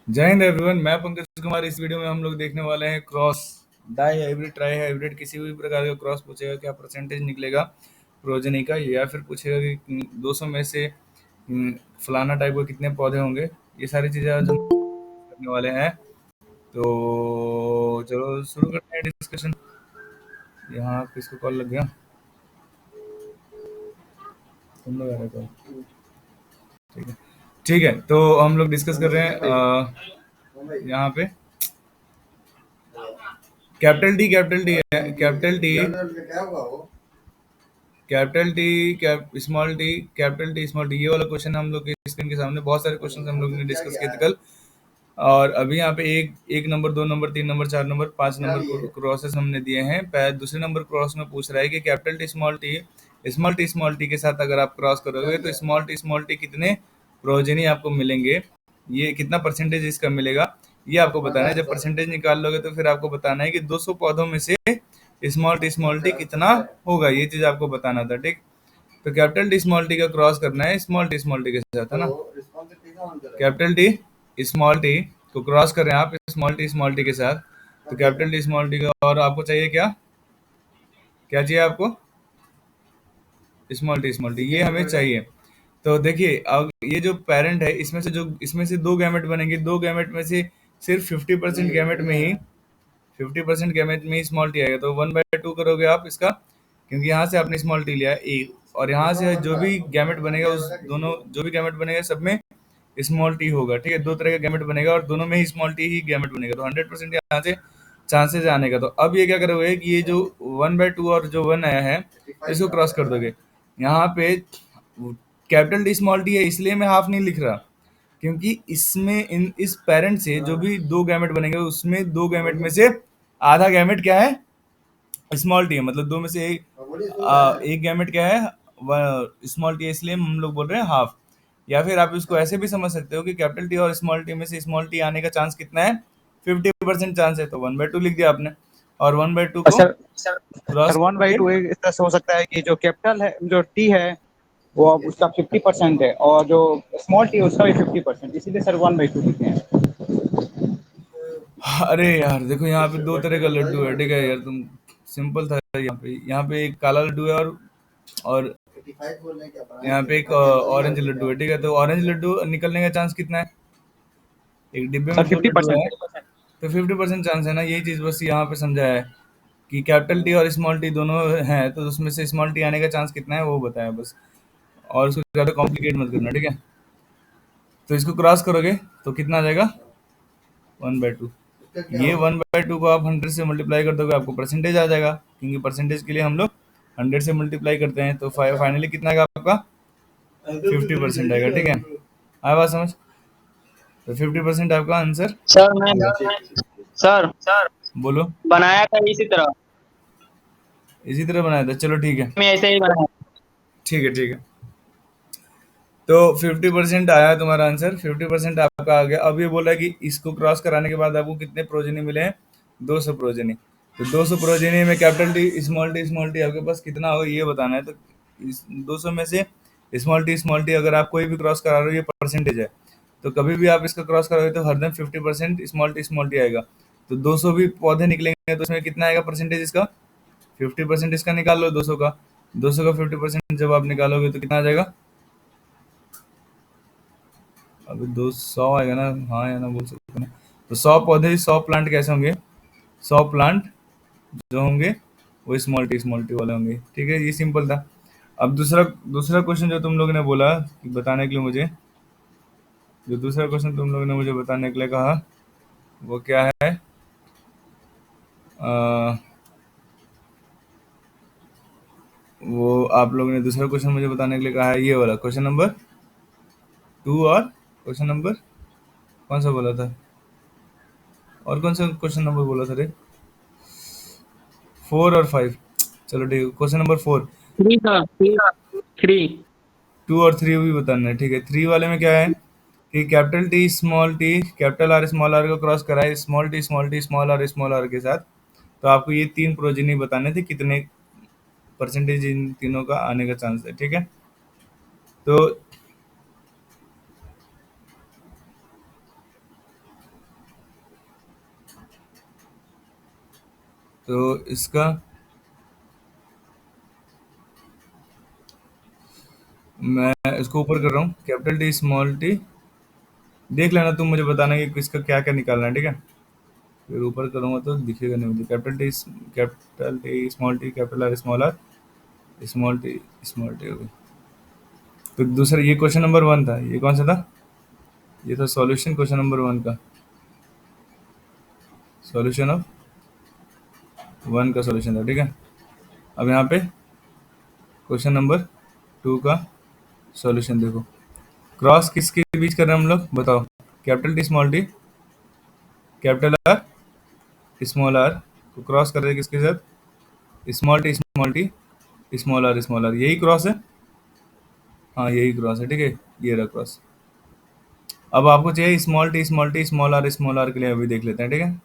जय हिंद एवरीवन। मैं पंकज कुमार। इस वीडियो में हम लोग देखने वाले हैं cross dihybrid trihybrid किसी भी प्रकार का क्रॉस पूछेगा क्या परसेंटेज निकलेगा प्रोजनी का, या फिर पूछेगा कि 200 में से फलाना टाइप के कितने पौधे होंगे। ये सारी चीज़ें आज हम करने वाले हैं। तो चलो शुरू करते हैं डिस्कशन। यहाँ किसको कॉल लग गया? तुम लोग आ रहे कॉल? ठीक है, ठीक है। तो हम लोग डिस्कस कर रहे हैं यहाँ पे कैपिटल टी है, कैपिटल टी स्मॉल टी, ये वाला क्वेश्चन हम लोग के स्क्रीन के सामने बहुत सारे क्वेश्चन हम लोग ने डिस्कस किए थे कल। और अभी यहाँ पे एक एक number, 2 number, 3 number, 4 number, 5 number crosses हमने दिए हैं। दूसरे नंबर क्रॉस में पूछ रहा है कि स्मॉल टी के साथ अगर आप क्रॉस करोगे तो स्मॉल टी कितने प्रोजेनी आपको मिलेंगे, ये कितना परसेंटेज इसका मिलेगा, ये आपको बताना है। जब परसेंटेज निकाल लोगे तो फिर आपको बताना है कि 200 पौधों में से स्मॉल टी कितना होगा, ये चीज आपको बताना था। ठीक, तो कैपिटल टी स्मॉल टी का क्रॉस करना है स्मॉल टी के साथ, है ना। कैपिटल टी स्मॉल टी को क्रॉस कर रहे हैं आप स्मॉल टी के साथ। तो कैपिटल टी स्मॉल टी का, और आपको चाहिए क्या, क्या चाहिए आपको? स्मॉल टी ये हमें चाहिए। तो देखिए, अब ये जो पेरेंट है इसमें से दो गैमेट बनेंगे। दो गैमेट में से सिर्फ 50% गैमेट में ही 50% गैमेट में ही स्मॉल टी आएगा। तो 1/2 करोगे आप इसका, क्योंकि यहाँ से आपने स्मॉल टी लिया है एक, और यहाँ से जो भी गैमेट बनेगा उस दोनों जो भी गैमेट बनेगा सब में स्मॉल टी होगा। ठीक है, दो तरह का गैमेट बनेगा और दोनों में ही स्मॉल टी ही गैमेट बनेगा। तो 100% यहाँ से चांसेस आने का। तो अब ये क्या करोगे कि ये जो 1/2 और जो 1 आया है इसको क्रॉस कर दोगे। यहाँ पे कैपिटल टी स्मॉल टी है इसलिए मैं हाफ नहीं लिख रहा, क्योंकि इसमें इस पेरेंट से जो भी दो गैमेट बनेंगे उसमें दो गैमेट में से आधा गैमेट क्या है, स्मॉल टी है। मतलब दो में से एक गैमेट क्या है, स्मॉल टी है, इसलिए हम लोग बोल रहे हैं हाफ। या फिर आप इसको ऐसे भी समझ सकते हो कि कैपिटल टी और स्मॉल टी में से स्मॉल टी आने का चांस कितना है, 50% चांस है। तो 1/2 लिख दिया आपने, और 1/2 को sir sir cross one by करके टू इस तरह से हो सकता है कि जो कैपिटल है, जो टी है वो अब उसका 50% है और जो स्मॉल टी है उसका भी 50%, इसीलिए सर 1/2 लिखे हैं। अरे यार देखो, यहाँ पे दो तरह का लड्डू है। ठीक है यार, तुम सिंपल था। यहाँ पे एक काला लड्डू है और यहाँ पे एक ऑरेंज लड्डू है। ठीक है, तो ऑरेंज लड्डू निकलने का चांस कितना है? एक डिब्बे में सर दो लड्डू 50%। है तो 50% चांस है ना। यही चीज बस यहाँ पे समझा है कि कैपिटल टी और स्मॉल टी दोनों हैं, तो उसमें से स्मॉल टी आने का चांस कितना है वो बताया बस। और उसको ज्यादा कॉम्प्लिकेट मत करना, ठीक है। तो इसको क्रॉस करोगे तो कितना आ जाएगा, 1/2। ये 1/2 को आप 100 से मल्टीप्लाई कर दोगे, आपको परसेंटेज आ जाएगा, क्योंकि परसेंटेज के लिए हम लोग 100 से मल्टीप्लाई करते हैं। तो फाइनली कितना आएगा आपका, 50% आएगा। ठीक है, आया बात समझ? तो 50% आपका आंसर सर मैं होगा। सर बोलो। बनाया था इसी तरह। इसी तरह बनाया था, चलो ठीक है। मैं ऐसे ही बनाया। ठीक है, ठीक है। तो 50% आया तुम्हारा आंसर, 50% आपका आ गया। अब ये बोला है कि इसको क्रॉस कराने के बाद आपको कितने प्रोजेनी मिले हैं, 200 प्रोजेनी। तो 200 प्रोजेनी में कैपिटल टी स्मॉल टी आपके पास कितना होगा ये बताना है। तो इस 200 में से स्मॉल टी अगर आप कोई भी क्रॉस करा रहे हो, ये परसेंटेज है। तो कभी भी आप इसका क्रॉस करोगे तो हरदम 50% स्मॉल टी आएगा। तो 200 भी पौधे निकलेंगे तो उसमें कितना आएगा परसेंटेज इसका, 50% इसका निकाल लो 200 का। 200 का 50% जब आप निकालोगे तो कितना आ जाएगा, अभी 200 आएगा ना, हाँ या ना बोल सकते हैं। तो 100 पौधे, 100 प्लांट कैसे होंगे, 100 प्लांट जो होंगे वो स्मॉल टी वाले होंगे। ठीक है, ये सिंपल था। अब दूसरा दूसरा क्वेश्चन जो तुम लोगों ने बोला कि बताने के लिए मुझे, जो दूसरा क्वेश्चन तुम लोगों ने मुझे बताने के लिए कहा वो क्या है, अ, वो आप लोगों ने दूसरा क्वेश्चन मुझे बताने के लिए कहा है ये वाला क्वेश्चन नंबर 2, और क्वेश्चन नंबर कौन सा बोला था, और कौन सा क्वेश्चन नंबर बोला था रे, 4 और 5। चलो ठीक है, question number 4। Three sir, three. 2 और 3 भी बताना है। ठीक है, 3 वाले में क्या है कि कैपिटल आर स्मॉल आर को क्रॉस कराए स्मॉल आर के साथ। तो आपको ये तीन प्रोजेनी बताने थे, कितने परसेंटेज इन तीनों का आने का चांस है। ठीक है, तो तो इसका मैं इसको ऊपर कर रहा हूँ, कैपिटल टी स्मॉल टी। देख लेना तुम, मुझे बताना कि इसका क्या क्या निकालना है, ठीक है। फिर ऊपर करूँगा तो दिखेगा नहीं मुझे। Capital T small T, capital R small R, small T हो गई। तो दूसरा ये क्वेश्चन नंबर 1 था, ये कौन सा था? ये था सॉल्यूशन क्वेश्चन नंबर 1 का, सॉल्यूशन ऑफ 1 का सॉल्यूशन था, ठीक है। अब यहाँ पे क्वेश्चन नंबर 2 का सॉल्यूशन देखो। क्रॉस किसके बीच कर रहे हैं हम लोग, बताओ? Capital T small T, capital R small R को क्रॉस कर रहे हैं किसके साथ? Small T small T, small R, यही क्रॉस है। हाँ यही क्रॉस है, ठीक है, ये रहा क्रॉस। अब आपको चाहिए स्मॉल टी स्मॉल आर के लिए अभी देख लेते हैं, ठीक है।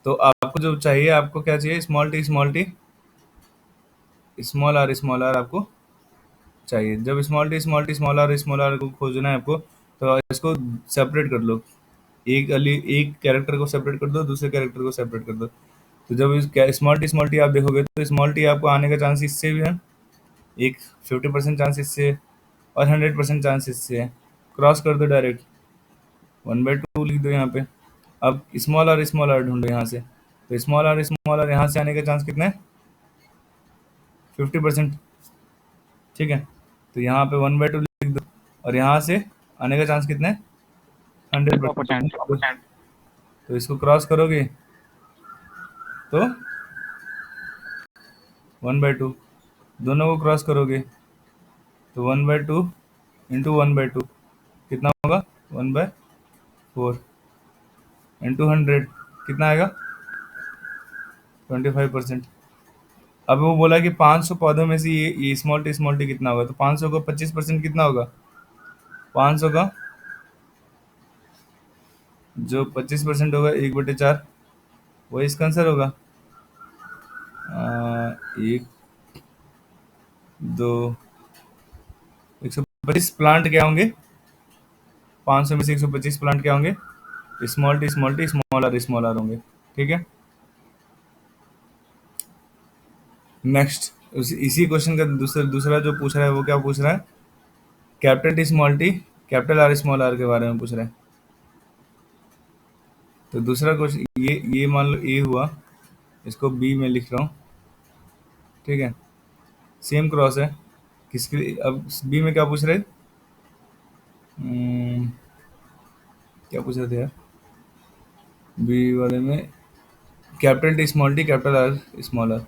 तो आपको जो चाहिए, आपको क्या चाहिए? स्मॉल टी स्मॉल आर आपको चाहिए। जब स्मॉल आर को खोजना है आपको, तो इसको सेपरेट कर लो। एक कैरेक्टर को सेपरेट कर दो, दूसरे कैरेक्टर को सेपरेट कर दो। तो जब स्मॉल टी आप देखोगे, तो स्मॉल टी आपको आने का चांस इससे भी है, एक 50% चांस इससे है, और 100% चांस इससे है। क्रॉस कर दो डायरेक्ट, 1/2 लिख दो यहाँ पे। अब स्मॉल आर ढूंढो यहाँ से। तो स्मॉल आर यहाँ से आने का चांस कितना है? 50%, ठीक है। तो यहाँ पे 1/2 लिख दो, और यहाँ से आने का चांस कितना है? 100%। 100%। तो इसको क्रॉस करोगे तो 1/2, दोनों को क्रॉस करोगे तो 1/2 इंटू 1/2 कितना होगा? 1/4 इंटू 100 कितना आएगा? 25%। अब वो बोला कि 500 पौधों में से ये स्मॉल टी कितना होगा, तो 500 का 25% कितना होगा? 500 का जो 25% होगा 1/4, वही इसका आंसर होगा। 1, 2, 125 प्लांट क्या होंगे? 500 में से 125 प्लांट क्या होंगे? स्मॉल टी स्मॉल आर होंगे, ठीक है। नेक्स्ट इसी क्वेश्चन का दूसरा जो पूछ रहा है, वो क्या पूछ रहा है? Capital T capital R small R के बारे में पूछ रहा है। तो दूसरा क्वेश्चन ये मान लो ए हुआ, इसको बी में लिख रहा हूँ, ठीक है। सेम क्रॉस है किसके लिए? अब बी में क्या पूछ रहे? क्या पूछ रहे थे यार बी वाले में? Capital T capital R small R,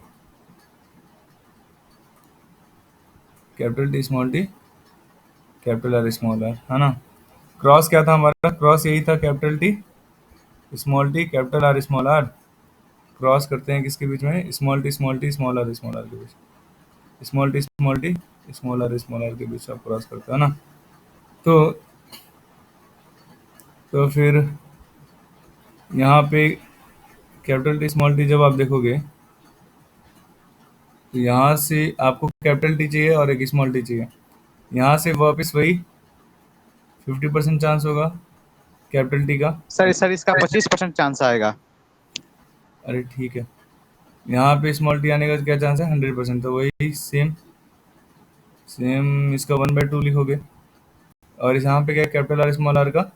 capital T capital R small R, है ना। क्रॉस क्या था हमारा? क्रॉस यही था, capital T capital R small R. Cross करते हैं किसके बीच में? स्मॉल टी स्मॉल आर के बीच। स्मॉल आर के बीच आप क्रॉस करते हो ना। तो फिर यहाँ पे कैपिटल टी जब आप देखोगे, तो यहाँ से आपको कैपिटल टी चाहिए और एक स्मॉल टी चाहिए। यहाँ से वापस वही 50% चांस होगा कैपिटल टी का। सर इसका 25% चांस आएगा। अरे ठीक है, यहाँ पे स्मॉल टी आने का क्या चांस है? 100%। तो वही सेम इसका 1/2 लिखोगे, और इस यहाँ पे क्या है? कैपिटल आर स्मॉल आर का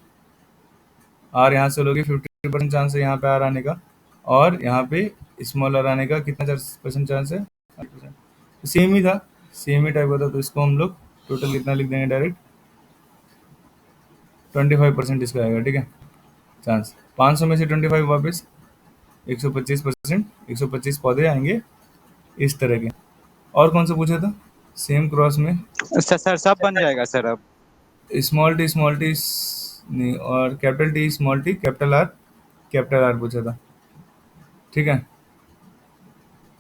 आर यहाँ से लोगे, 50% चांस है यहाँ पे आर आने का, और यहाँ पे स्मॉल आर आने का कितना % चांस है? 100%। तो सेम ही था, सेम ही टाइप का था, तो इसको हम लोग टोटल कितना लिख देंगे? डायरेक्ट 25% इसका आएगा, ठीक है, चांस। 500 में से 25 वापस 125%, 125 पौधे आएंगे इस तरह के। और कौन सा पूछा था सेम क्रॉस में? सर सब बन जाएगा सर अब। स्मॉल टी नहीं, और कैपिटल टी कैपिटल आर पूछा था, ठीक है।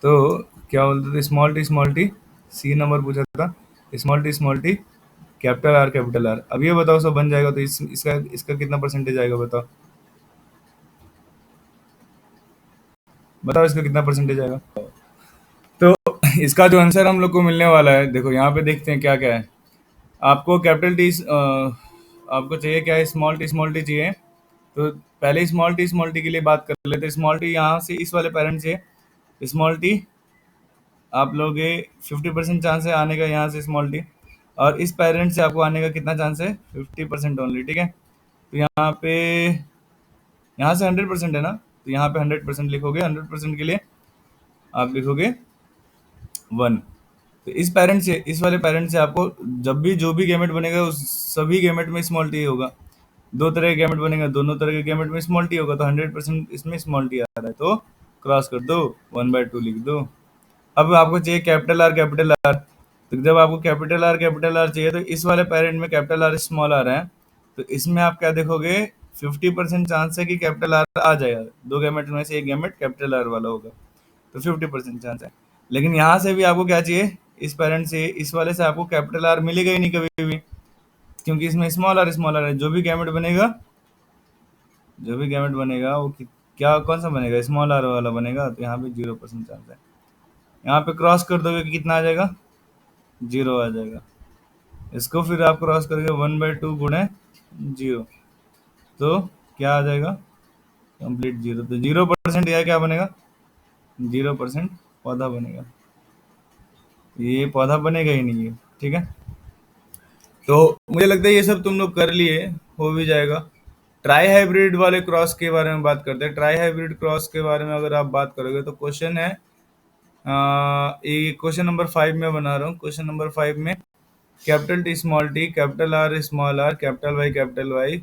तो क्या बोलते थे? स्मॉल टी सी नंबर पूछा था, स्मॉल टी कैपिटल आर। अब ये बताओ सब बन जाएगा तो इसका कितना परसेंटेज आएगा? बताओ इसका कितना परसेंटेज आएगा? तो इसका जो आंसर हम लोग को मिलने वाला है, देखो यहाँ पे देखते हैं क्या क्या है। आपको कैपिटल टी आपको चाहिए क्या है? स्मॉल टी चाहिए, तो पहले स्मॉल टी के लिए बात कर लेते। स्मॉल टी यहाँ से इस वाले पेरेंट से स्मॉल टी आप लोगे 50% चांस है आने का यहाँ से स्मॉल टी, और इस पेरेंट से आपको आने का कितना चांस है? 50% ओनली, ठीक है। तो यहाँ से 100% है ना, तो यहाँ पे 100% लिखोगे। 100% के लिए आप लिखोगे 1। तो इस पेरेंट से, इस वाले पेरेंट से आपको जब भी जो भी गैमेट बनेगा उस सभी गैमेट में स्मॉल टी होगा। दो तरह के गैमेट बनेगा, दोनों तरह के गैमेट में स्मॉल टी होगा, तो 100% इसमें स्मॉल टी आ रहा है तो क्रॉस कर दो, 1/2 लिख दो। अब आपको चाहिए कैपिटल आर कैपिटल आर, तो जब आपको कैपिटल आर चाहिए तो इस वाले पेरेंट में कैपिटल आर स्मॉल आ रहा है, तो इसमें आप क्या देखोगे? 50% चांस है कि कैपिटल आर आ जाएगा। दो गैमेट में से एक गैमेट कैपिटल आर वाला होगा, तो 50% चांस है। लेकिन यहाँ से भी आपको क्या चाहिए? इस पेरेंट से, इस वाले से आपको कैपिटल आर मिलेगा ही नहीं कभी भी, क्योंकि इसमें स्मॉल आर है। जो भी गैमेट बनेगा वो क्या कौन सा बनेगा? स्मॉल आर वाला बनेगा, तो यहाँ पे 0% चांस है। यहाँ पे क्रॉस कर दोगे कि कितना आ जाएगा? 0 आ जाएगा। इसको फिर आप क्रॉस करके 1/2 गुणे 0, तो क्या आ जाएगा? कंप्लीट 0। तो 0% यह क्या बनेगा? 0% पौधा बनेगा। ये पौधा बनेगा ही नहीं है, ठीक है। तो मुझे लगता है ये सब तुम लोग कर लिए, हो भी जाएगा। ट्राई हाइब्रिड वाले क्रॉस के बारे में बात करते हैं। ट्राई हाइब्रिड क्रॉस के बारे में अगर आप बात करोगे तो क्वेश्चन है, ये क्वेश्चन नंबर 5 में बना रहा हूँ। क्वेश्चन नंबर 5 में capital T small T, capital R small R, capital Y,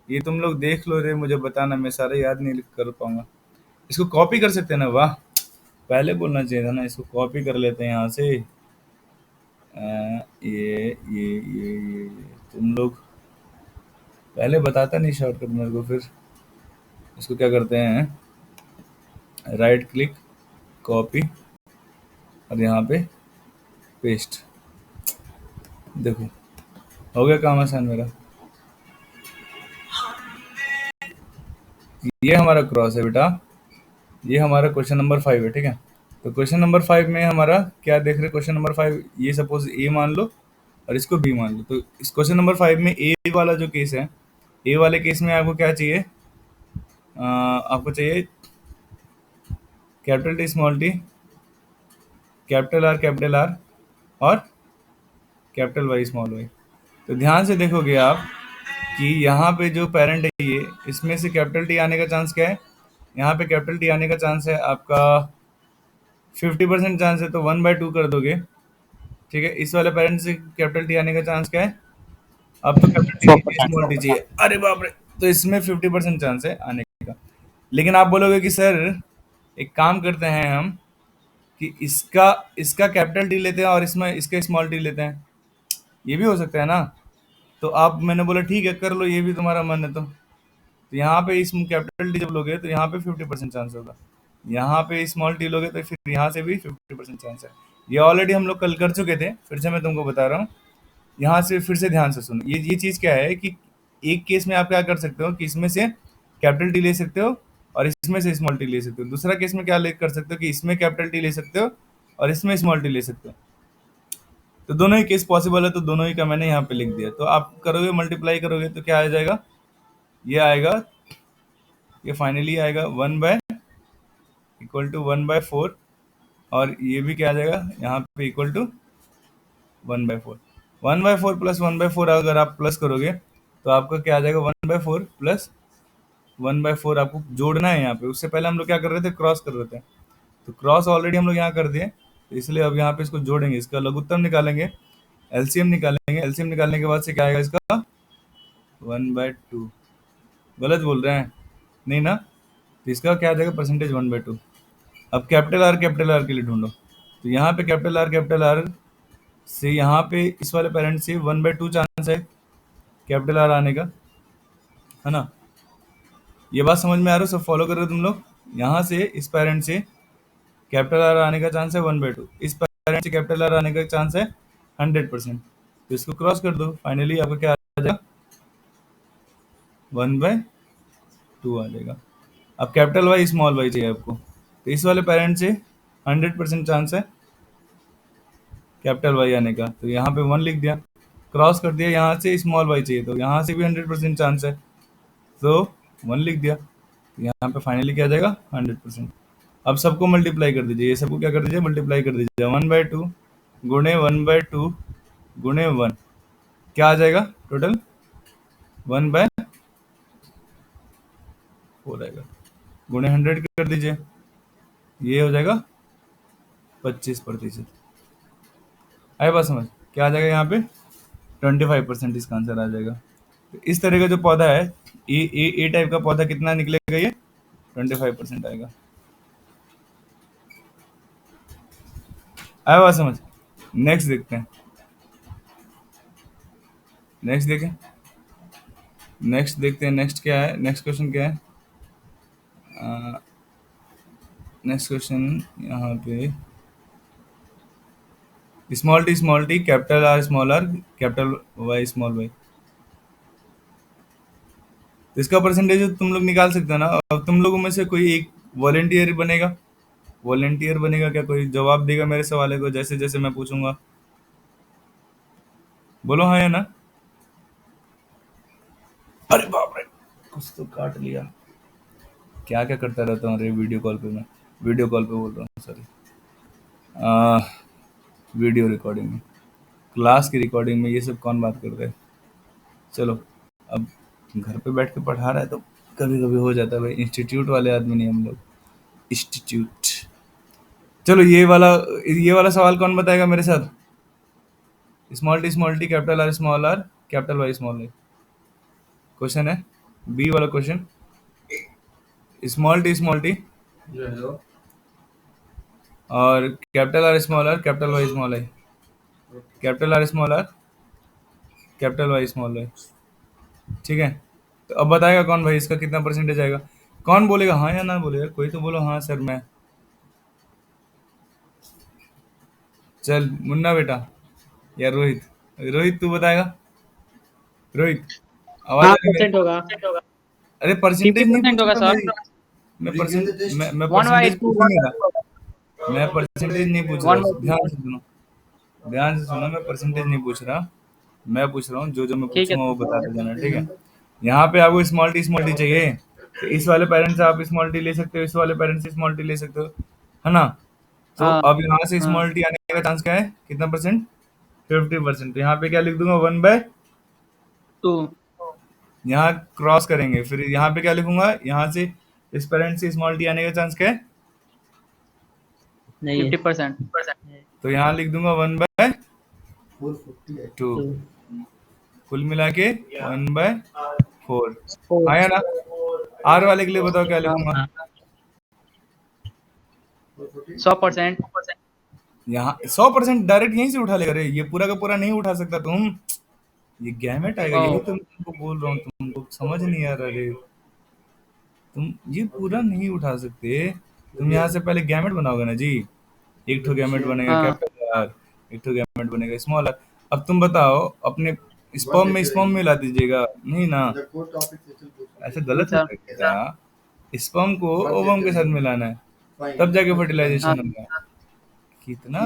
ये तुम लोग देख लो रे, मुझे बताना, मैं सारे याद नहीं कर पाऊंगा। इसको कॉपी कर सकते हैं ना? वाह, पहले बोलना चाहिए था ना। इसको कॉपी कर लेते हैं यहाँ से। ये तुम लोग पहले बताता नहीं शॉर्टकट मेरे को, फिर इसको क्या करते हैं? राइट क्लिक, कॉपी, और यहाँ पे पेस्ट। देखो हो गया काम आसान मेरा। ये हमारा क्रॉस है बेटा, ये हमारा क्वेश्चन नंबर 5 है, ठीक है। तो क्वेश्चन नंबर 5 में हमारा क्या देख रहे हैं? क्वेश्चन नंबर 5, ये सपोज ए मान लो और इसको बी मान लो। तो इस क्वेश्चन नंबर 5 में ए वाला जो केस है, ए वाले केस में आपको क्या चाहिए? आपको चाहिए capital T small T, capital R और कैपिटल वाई स्मॉल वाई। तो ध्यान से देखोगे आप कि यहाँ पे जो पेरेंट है ये, इसमें से कैपिटल टी आने का चांस क्या है? यहाँ पे कैपिटल टी आने का चांस है आपका 50% चांस है, तो 1/2 कर दोगे, ठीक है। इस वाले पेरेंट से कैपिटल टी आने का चांस क्या है? अब तो कैपिटल टी सौ नहीं चाहिए, परसेंट स्मॉल टी चाहिए। अरे बाप रे! तो इसमें 50% चांस है आने का। लेकिन आप बोलोगे कि सर एक काम करते हैं हम, कि इसका इसका कैपिटल टी लेते हैं और इसमें इसका स्मॉल टी लेते हैं, ये भी हो सकता है ना। तो आप, मैंने बोला ठीक है कर लो, ये भी तुम्हारा मन है तो यहाँ पे इस कैपिटल टी जब लोगे तो यहाँ पे 50% चांस होगा। यहाँ पे स्मॉल टी लोगे तो फिर यहाँ से भी 50% चांस है। ये ऑलरेडी हम लोग कल कर चुके थे, फिर से मैं तुमको बता रहा हूँ। यहाँ से फिर से ध्यान से सुनो। ये चीज़ क्या है कि एक केस में आप क्या कर सकते हो कि इसमें से कैपिटल टी ले सकते हो और इसमें से स्मॉल टी ले सकते हो। दूसरा केस में क्या ले कर सकते हो कि इसमें कैपिटल टी ले सकते हो और इसमें स्मॉल टी ले सकते हो। तो दोनों ही केस पॉसिबल है, तो दोनों ही का मैंने यहाँ पे लिख दिया। तो आप करोगे, मल्टीप्लाई करोगे तो क्या आ जाएगा? ये आएगा, ये फाइनली आएगा 1/4, और ये भी क्या आ जाएगा यहाँ पे इक्वल टू 1/4। 1/4 प्लस 1/4 अगर आप प्लस करोगे तो आपका क्या आ जाएगा? 1/4 प्लस 1/4 आपको जोड़ना है यहाँ पे। उससे पहले हम लोग क्या कर रहे थे? क्रॉस कर रहे थे। तो क्रॉस ऑलरेडी हम लोग यहाँ कर दिए, तो इसलिए अब यहाँ पे इसको जोड़ेंगे, इसका लघुत्तम निकालेंगे, एलसीएम निकालेंगे। एलसीएम निकालने के बाद से क्या आएगा इसका? 1/2। गलत बोल रहे हैं? नहीं ना। तो इसका क्या आ जाएगा? परसेंटेज 1/2। अब कैपिटल आर के लिए ढूंढो। तो यहाँ पे कैपिटल आर से यहाँ पे इस वाले पेरेंट से 1/2 चांस है कैपिटल आर आने का, है ना। ये बात समझ में आ रहा है? सब फॉलो कर रहे हो तुम लोग? यहाँ से इस पेरेंट से कैपिटल आर आने का चांस है 1/2, इस पेरेंट से कैपिटल आर आने का चांस है 100%। तो इसको क्रॉस कर दो, फाइनली आपका क्या आ जाएगा? 1/2 आ जाएगा। अब कैपिटल वाई स्मॉल वाई चाहिए आपको, तो इस वाले पेरेंट से 100% चांस है कैपिटल वाई आने का, तो यहाँ पे 1 लिख दिया, क्रॉस कर दिया। यहाँ से स्मॉल वाई चाहिए, तो यहाँ से भी 100% चांस है, तो 1 लिख दिया, तो यहाँ पे फाइनली क्या आ जाएगा 100%। अब सबको मल्टीप्लाई कर दीजिए, ये सबको क्या कर दीजिए मल्टीप्लाई कर दीजिए, 1/2 गुणे 1/2 गुणे 1, क्या आ जाएगा टोटल 1/4 आएगा, गुणे 100 कर दीजिए, ये हो जाएगा 25%। आए बात समझ, क्या आ जाएगा यहाँ पे 25% इसका आंसर आ जाएगा। तो इस तरह का जो पौधा है, ए टाइप का पौधा कितना निकलेगा, ये 25% आएगा। आया बात समझ। नेक्स्ट देखते हैं, नेक्स्ट देखें, नेक्स्ट देखते हैं, नेक्स्ट क्या है, नेक्स्ट क्वेश्चन क्या है। नेक्स्ट क्वेश्चन यहाँ पे small T capital R small R capital Y small Y, तो इसका परसेंटेज तुम लोग निकाल सकते हो ना। अब तुम लोगों में से कोई एक वॉलेंटियर बनेगा, वॉलेंटियर बनेगा क्या, कोई जवाब देगा मेरे सवाल को जैसे जैसे मैं पूछूंगा, बोलो हाँ या ना। अरे बाप रे, कुछ तो काट लिया, क्या क्या करता रहता हूँ, अरे वीडियो कॉल पे, मैं वीडियो कॉल पे बोल रहा हूँ, सॉरी, वीडियो रिकॉर्डिंग में, क्लास की रिकॉर्डिंग में ये सब कौन बात करता है। चलो, अब घर पे बैठ के पढ़ा रहा है तो कभी कभी हो जाता है भाई, इंस्टीट्यूट वाले आदमी नहीं हम लोग, इंस्टीट्यूट। चलो ये वाला सवाल कौन बताएगा मेरे साथ, small T capital R capital Y small Y, question है बी वाला क्वेश्चन, स्मॉल टी और capital Y small I, capital R small R capital Y small Y, ठीक है। तो अब बताएगा कौन भाई, इसका कितना परसेंटेज आएगा, कौन बोलेगा हाँ या ना बोलेगा, कोई तो बोलो हाँ सर मैं। चल मुन्ना बेटा या रोहित, रोहित तू बताएगा, रोहित आवाज आ हाँ रही है परसेंट मेरी? होगा, अरे परसेंटेज नहीं 50% पूछ होगा रहा सर। भाई, मैं वन बाई परसेंटेज टू पूछ नहीं रहा, मैं परसेंटेज नहीं पूछ वन रहा, बाई ध्यान से सुनो, ध्यान से सुनो, मैं परसेंटेज नहीं पूछ रहा, मैं पूछ रहा हूँ जो मैं ठीक है पूछूंगा वो बताते जाना, ठीक है। यहाँ पे आपको स्मॉल टी चाहिए, तो इस वाले पेरेंट्स से आप स्मॉल टी ले सकते हो, इस वाले पेरेंट्स से स्मॉल टी ले सकते हो, है ना। तो हाँ अब यहाँ से हाँ स्मॉल टी आने का चांस क्या है, कितना परसेंट, 50%। तो यहाँ पे क्या लिख दूंगा 1/, टू यहाँ क्रॉस करेंगे, फिर यहाँ पे क्या लिखूंगा, यहाँ से इस पेरेंट से स्मॉल टी आने का चांस क्या है, नहीं है 50%। तो यहाँ लिख दूंगा 1/2, कुल मिला के 1/4 आया ना। आर वाले के लिए बताओ क्या लिखूंगा, हाँ 100%। यहाँ 100% डायरेक्ट यहीं से उठा लेगा, रे ये पूरा का पूरा नहीं उठा सकता तुम, ये गैमेट आएगा, ओ यही तो मैं तुमको बोल रहा हूँ, तुमको समझ नहीं आ रहा रे, तुम ये पूरा नहीं उठा सकते, तुम यहाँ से पहले गैमेट बनाओगे ना जी, एक ठो गैमेट बनेगा हाँ कैपिटल आर, एक ठो गैमेट बनेगा स्मॉल आर। अब तुम बताओ अपने स्पर्म में मिला दीजिएगा, नहीं ना, ऐसे नहीं गलत सर। होता है क्या, स्पर्म को ओवम के साथ मिलाना है तब जाके हाँ फर्टिलाइजेशन होगा, कितना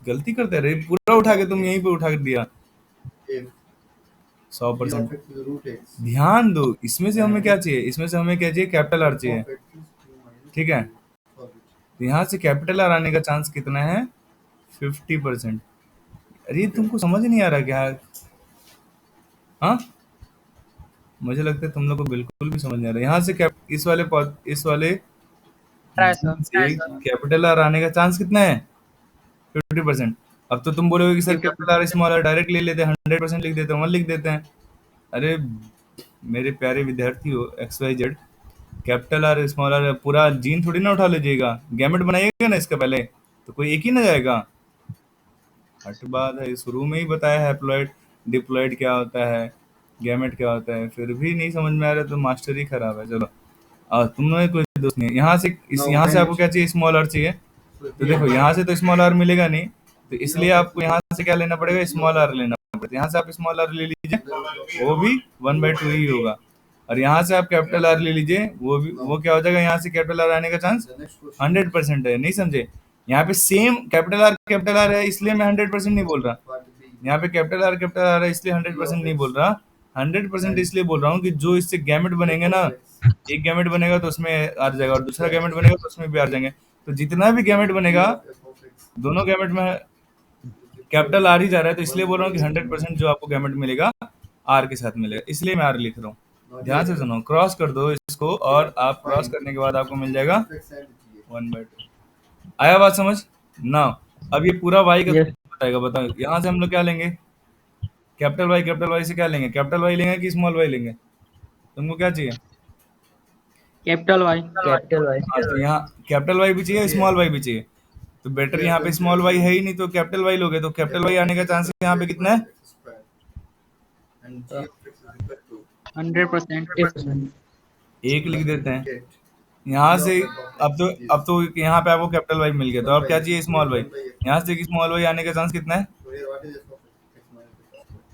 गलती करते रहे, पूरा उठा के तुम यहीं पे उठा के दिया 100%। ध्यान दो, इसमें से हमें क्या चाहिए, इसमें से हमें क्या चाहिए, कैपिटल आर चाहिए, ठीक है। तो यहाँ से कैपिटल आर आने का चांस कितना है, 50%। अरे ये तुमको समझ नहीं आ रहा क्या, हाँ, मुझे लगता है तुम लोग को बिल्कुल भी समझ नहीं आ रहा, यहाँ से इस वाले रहा है सर। से कैपिटल आर आने का चांस कितना है, 50%। अब तो तुम बोलोगे कि sir 50। Capital R small R direct ले लेते हैं, 100% लिख देते हैं, 1 लिख देते हैं। अरे मेरे प्यारे विद्यार्थी हो, XYZ, capital R small R पूरा जीन थोड़ी ना उठा लीजिएगा, गैमेट बनाइएगा ना इसका पहले, तो कोई एक ही ना जाएगा, हट बात है, शुरू में ही बताया है हैप्लॉइड डिप्लॉइड क्या होता है, गैमेट क्या होता है, फिर भी नहीं समझ में आ रहा तो मास्टर ही खराब है। चलो, तुम लोग कोई दोस्त नहीं है। यहाँ से आपको क्या चाहिए, स्मॉल आर चाहिए, तो देखो यहाँ से तो स्मॉल आर मिलेगा नहीं, तो इसलिए आपको यहाँ से क्या लेना पड़ेगा, स्मॉल आर लेना पड़ेगा, यहाँ से आप स्मॉल आर ले लीजिए, वो भी 1/2 ही होगा, और यहाँ से आप कैपिटल आर ले लीजिए, वो क्या हो जाएगा, यहाँ से कैपिटल आर आने का चांस 100% है, नहीं समझे। यहाँ पे सेम कैपिटल आर है, इसलिए मैं 100% नहीं बोल रहा, यहाँ पे कैपिटल आर है इसलिए 100% नहीं बोल रहा, 100% इसलिए बोल रहा हूँ कि जो इससे गैमेट बनेंगे ना, एक गैमेट बनेगा तो उसमें आ जाएगा और दूसरा गैमेट बनेगा तो उसमें भी आ जाएंगे। तो जितना भी गैमेट बनेगा दोनों गैमेट में कैपिटल आर ही जा रहा है, तो इसलिए बोल रहा हूँ कि 100% जो आपको गैमेट मिलेगा आर के साथ मिलेगा, इसलिए मैं आर लिख रहा हूँ। ध्यान से सुनो, क्रॉस कर दो इसको और आप क्रॉस करने के बाद आपको मिल जाएगा 1/2। आया बात समझ ना? अब ये पूरा वाई का यस बताएगा, बताओ यहाँ से हम लोग क्या लेंगे? कैपिटल वाई से क्या लेंगे? कैपिटल वाई लेंगे कि स्मॉल वाई लेंगे? तुमको क्या चाहिए? Capital Y. Capital Y. हाँ, तो यहाँ कैपिटल वाई भी चाहिए, स्मॉल वाई भी चाहिए। तो बेटर यहाँ पे स्मॉल वाई है ही नहीं, तो कैपिटल वाई लोगे, तो कैपिटल वाई आने का चांस यहाँ पे कितना है? 100%। 50%। एक लिख देते हैं यहाँ से। अब तो यहाँ पे आपको कैपिटल वाई मिल गया, तो अब क्या चाहिए? Small Y. यहाँ से स्मॉल वाई आने का चांस कितना है?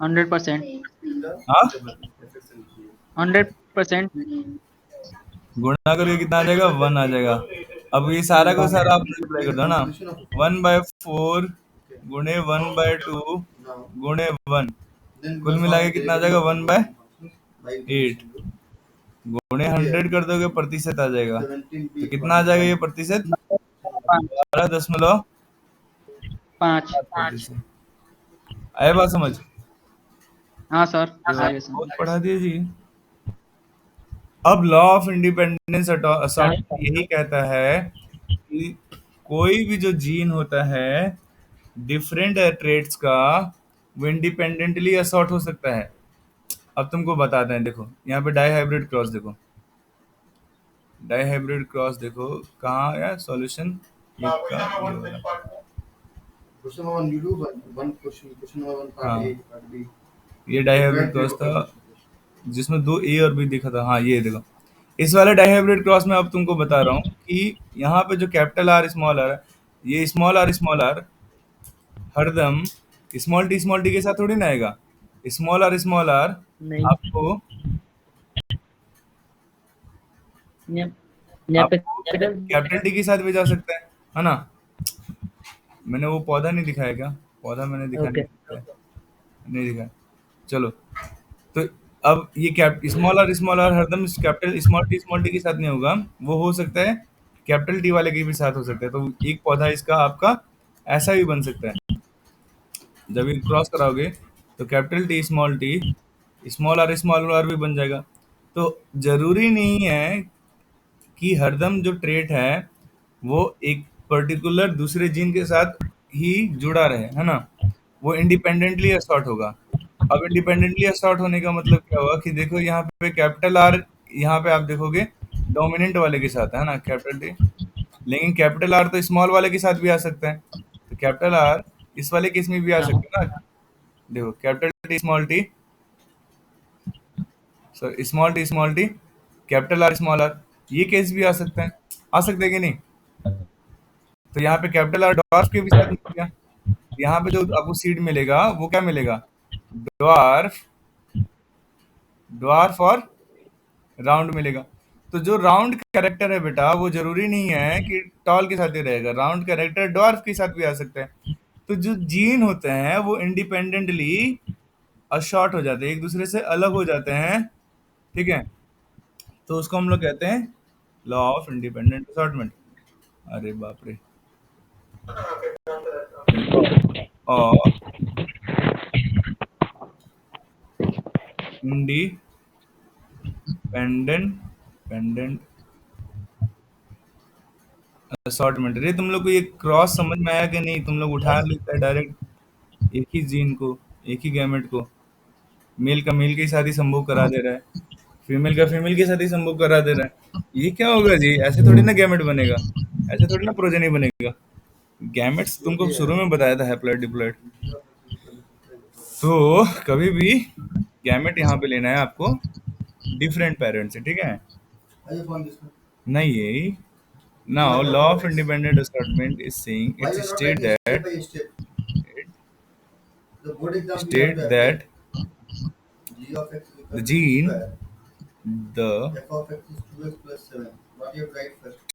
100%। हाँ, 100%। गुणा करके कितना आ जाएगा? 1 आ जाएगा। अब ये सारा का सारा आप मल्टीप्लाई कर दो ना, 1/4 गुणे 1/2 गुणे 1, कुल मिला के कितना आ जाएगा? 1/8 गुणे 100 कर दोगे प्रतिशत आ जाएगा। तो कितना आ जाएगा ये प्रतिशत? 12.5 5। प्रतिशत। आया बात समझ? हाँ सर, तो आगे बहुत समझ। पढ़ा दिया जी। अब लॉ ऑफ इंडिपेंडेंस असॉर्ट यही कहता है कि कोई भी जो जीन होता है डिफरेंट ट्रेड्स का, वो इंडिपेंडेंटली असॉर्ट हो सकता है। अब तुमको बताते हैं, देखो यहाँ पे डाई हाइब्रिड क्रॉस देखो, डाई हाइब्रिड क्रॉस देखो कहाँ आया सॉल्यूशन का, ये वाला। हाँ, ये डाई हाइब्रिड क्रॉस था जिसमें दो ए और बी दिखा था। हाँ, ये देखो इस वाले डाई हाइब्रिड क्रॉस में अब तुमको बता रहा हूँ कि यहाँ पे जो कैपिटल आर स्मॉल आर है, ये स्मॉल आर हरदम स्मॉल टी के साथ थोड़ी ना आएगा। स्मॉल आर नहीं, आपको यहाँ यहाँ पे आपको कैपिटल। कैपिटल टी के साथ भी जा सकता है ना? मैंने वो पौधा नहीं दिखाया क्या? पौधा मैंने दिखा ओके। नहीं दिखाया। चलो, तो अब ये कैप स्मॉल आर हरदम कैपिटल स्मॉल टी के साथ नहीं होगा, वो हो सकता है कैपिटल टी वाले के भी साथ हो सकता है। तो एक पौधा इसका आपका ऐसा भी बन सकता है। जब ये क्रॉस कराओगे तो कैपिटल टी स्मॉल आर भी बन जाएगा। तो जरूरी नहीं है कि हरदम जो ट्रेट है वो एक पर्टिकुलर दूसरे जीन के साथ ही जुड़ा रहे, है ना? वो इंडिपेंडेंटली असॉर्ट होगा। अब इंडिपेंडेंटली असॉर्ट होने का मतलब क्या हुआ कि देखो यहाँ पे कैपिटल आर, यहाँ पे आप देखोगे डोमिनेंट वाले के साथ है ना कैपिटल टी, लेकिन कैपिटल आर तो स्मॉल वाले के साथ भी आ सकता है। तो कैपिटल आर इस वाले केस में भी आ सकता है ना। देखो capital T small T capital R small R, ये केस भी आ सकते हैं कि नहीं? तो यहाँ पे कैपिटल आर डॉर्फ के भी साथ मिल गया। यहाँ पे जो आपको सीड मिलेगा वो क्या मिलेगा? ड्वार्फ ड्वार्फ और राउंड मिलेगा। तो जो राउंड कैरेक्टर है बेटा, वो जरूरी नहीं है कि टॉल के साथ ही रहेगा, राउंड कैरेक्टर ड्वार्फ के साथ भी आ सकता है। तो जो जीन होते हैं वो इंडिपेंडेंटली अशॉर्ट हो जाते हैं, एक दूसरे से अलग हो जाते हैं, ठीक है? तो उसको हम लोग कहते हैं लॉ ऑफ इंडिपेंडेंट असॉर्टमेंट। अरे बाप रे। और इंडिपेंडेंट पेंडेंट असॉर्टमेंट। अरे तुम लोग को ये क्रॉस समझ में आया कि नहीं? तुम लोग उठा लेते हैं डायरेक्ट एक ही जीन को, एक ही गैमेट को, मेल का मेल के साथ ही संभोग करा दे रहा है, फीमेल का फीमेल के साथ ही संभोग करा दे रहा है। ये क्या होगा जी? ऐसे थोड़ी ना गैमेट बनेगा, ऐसे थोड़ी ना प्रोजेनी बनेगा। गैमेट्स तुमको शुरू में बताया था हैप्लॉइड डिप्लॉइड। तो कभी भी गैमेट यहाँ पे लेना है आपको डिफरेंट पेरेंट से, ठीक है? नहीं है। Now, law of independent assortment is saying it state that the gene, the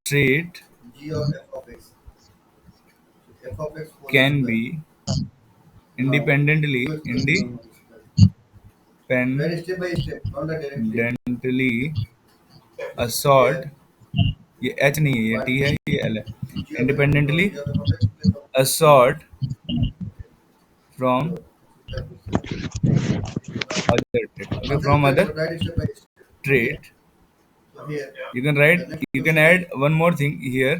trait can be independently independently assort, ये एच नहीं है, ये टी है, ये एल है, independently assort from other trait. Okay, from other trait. You can write. You can add one more thing here.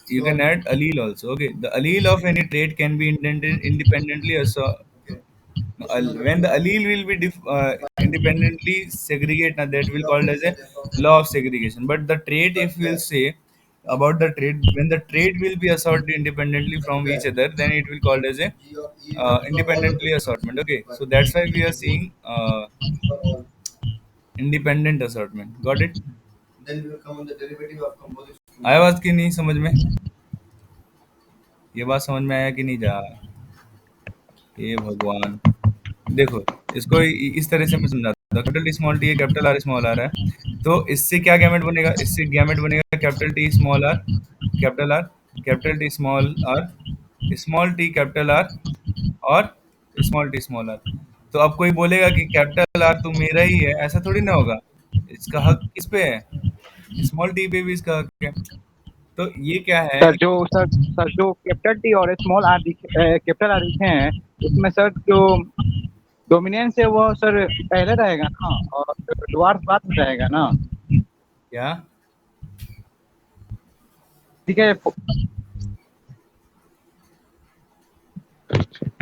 You can add allele also. Okay, the allele of any trait can be independently when the allele will be independently segregate, now that will called as a law of segregation. But the trait, if we'll say about the trait, when the trait will be assorted independently from each other, then it will called as a independently assortment. Okay, so that's why we are seeing independent assortment. Got it? आया बात की नहीं समझ में? ये बात समझ में आया कि नहीं जा? हे भगवान, देखो इसको इस तरह से मैं समझाता हूँ। कैपिटल टी स्मॉल टी है, कैपिटल आर स्मॉल आर है, तो इससे क्या गैमेट बनेगा? इससे गैमेट बनेगा capital T small R, capital T small T capital R, और स्मॉल टी स्मॉल आर। तो अब कोई बोलेगा कि कैपिटल आर तो मेरा ही है, ऐसा थोड़ी ना होगा। इसका हक किस पे है? स्मॉल टी पे भी इसका हक है। तो ये क्या है? सर जो कैपिटल टी और स्मॉल आर कैपिटल आर लिखे हैं, उसमें सर जो डोमिनेंस है वो सर पहले रहेगा ना, और ड्वार्फ बाद में रहेगा ना। क्या? ठीक है।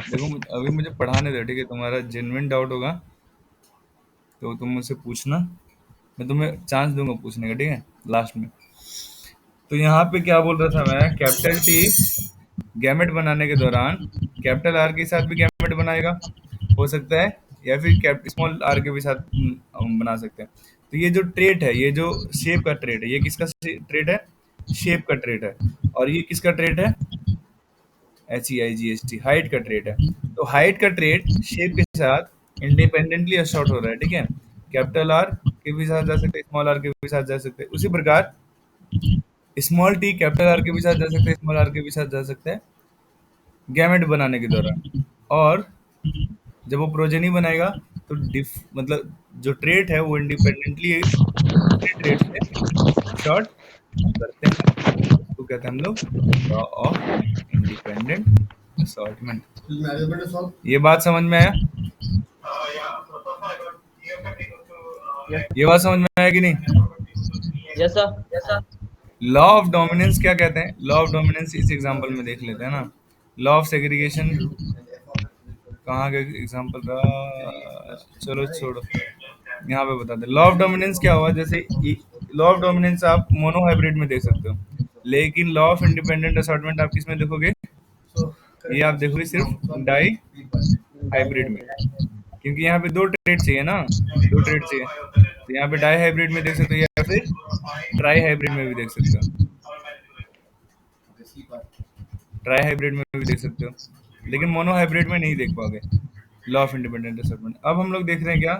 देखो अभी मुझे पढ़ाने दो, ठीक है? तुम्हारा जेन्युइन डाउट होगा तो तुम मुझसे पूछना, मैं तुम्हें चांस दूंगा पूछने का, ठीक है? लास्ट में। तो यहाँ पे क्या बोल रहा था मैं? कैपिटल टी गैमेट बनाने के दौरान कैपिटल आर के साथ भी गैमेट बनाएगा, हो सकता है, या फिर स्मॉल आर के भी साथ हम बना सकते हैं। तो ये जो ट्रेट है, ये जो शेप का ट्रेट है, ये किसका ट्रेट है? शेप का ट्रेट है। और ये किसका ट्रेट है? HEIGHT, हाइट का ट्रेट है। तो हाइट का ट्रेट शेप के साथ इंडिपेंडेंटली असॉर्ट हो रहा है, ठीक है? कैपिटल आर के भी साथ जा सकते हैं, स्मॉल आर के भी साथ जा सकते हैं। उसी प्रकार स्मॉल टी कैपिटल आर के भी साथ जा सकते हैं, स्मॉल आर के भी साथ जा सकते हैं गैमेट बनाने के दौरान। और जब वो प्रोजेनी बनाएगा तो मतलब जो ट्रेट है वो इंडिपेंडेंटली ट्रेट से शॉर्ट करते हैं, तो कहते हैं हम लोग लॉ ऑफ इंडिपेंडेंट असॉर्टमेंट। ये बात समझ में आया? ये बात समझ में आया कि नहीं? Yes sir. Law of dominance क्या कहते हैं? लॉ ऑफ डोमिनेंस इस एग्जांपल में देख लेते हैं ना। लॉ ऑफ सेग्रीगेशन कहाँ का एग्जांपल रहा? चलो छोड़ो, यहाँ पे बता दे। लॉ ऑफ डोमिनेंस क्या हुआ? जैसे लॉ ऑफ डोमिनेंस आप मोनो हाइब्रिड में देख सकते हो, लेकिन लॉ ऑफ इंडिपेंडेंट असॉर्टमेंट आप किस में देखोगे? ये आप देखोगे सिर्फ डाई हाइब्रिड में, क्योंकि यहाँ पे दो ट्रेड चाहिए ना, दो ट्रेड चाहिए। तो यहाँ पे डाई हाइब्रिड में देख सकते हो, या फिर ट्राई हाइब्रिड में भी देख सकते हो, ट्राई हाइब्रिड में भी देख सकते हो, लेकिन मोनो हाइब्रिड में नहीं देख पाओगे लॉ ऑफ इंडिपेंडेंट असॉर्टमेंट। अब हम लोग देख रहे हैं क्या?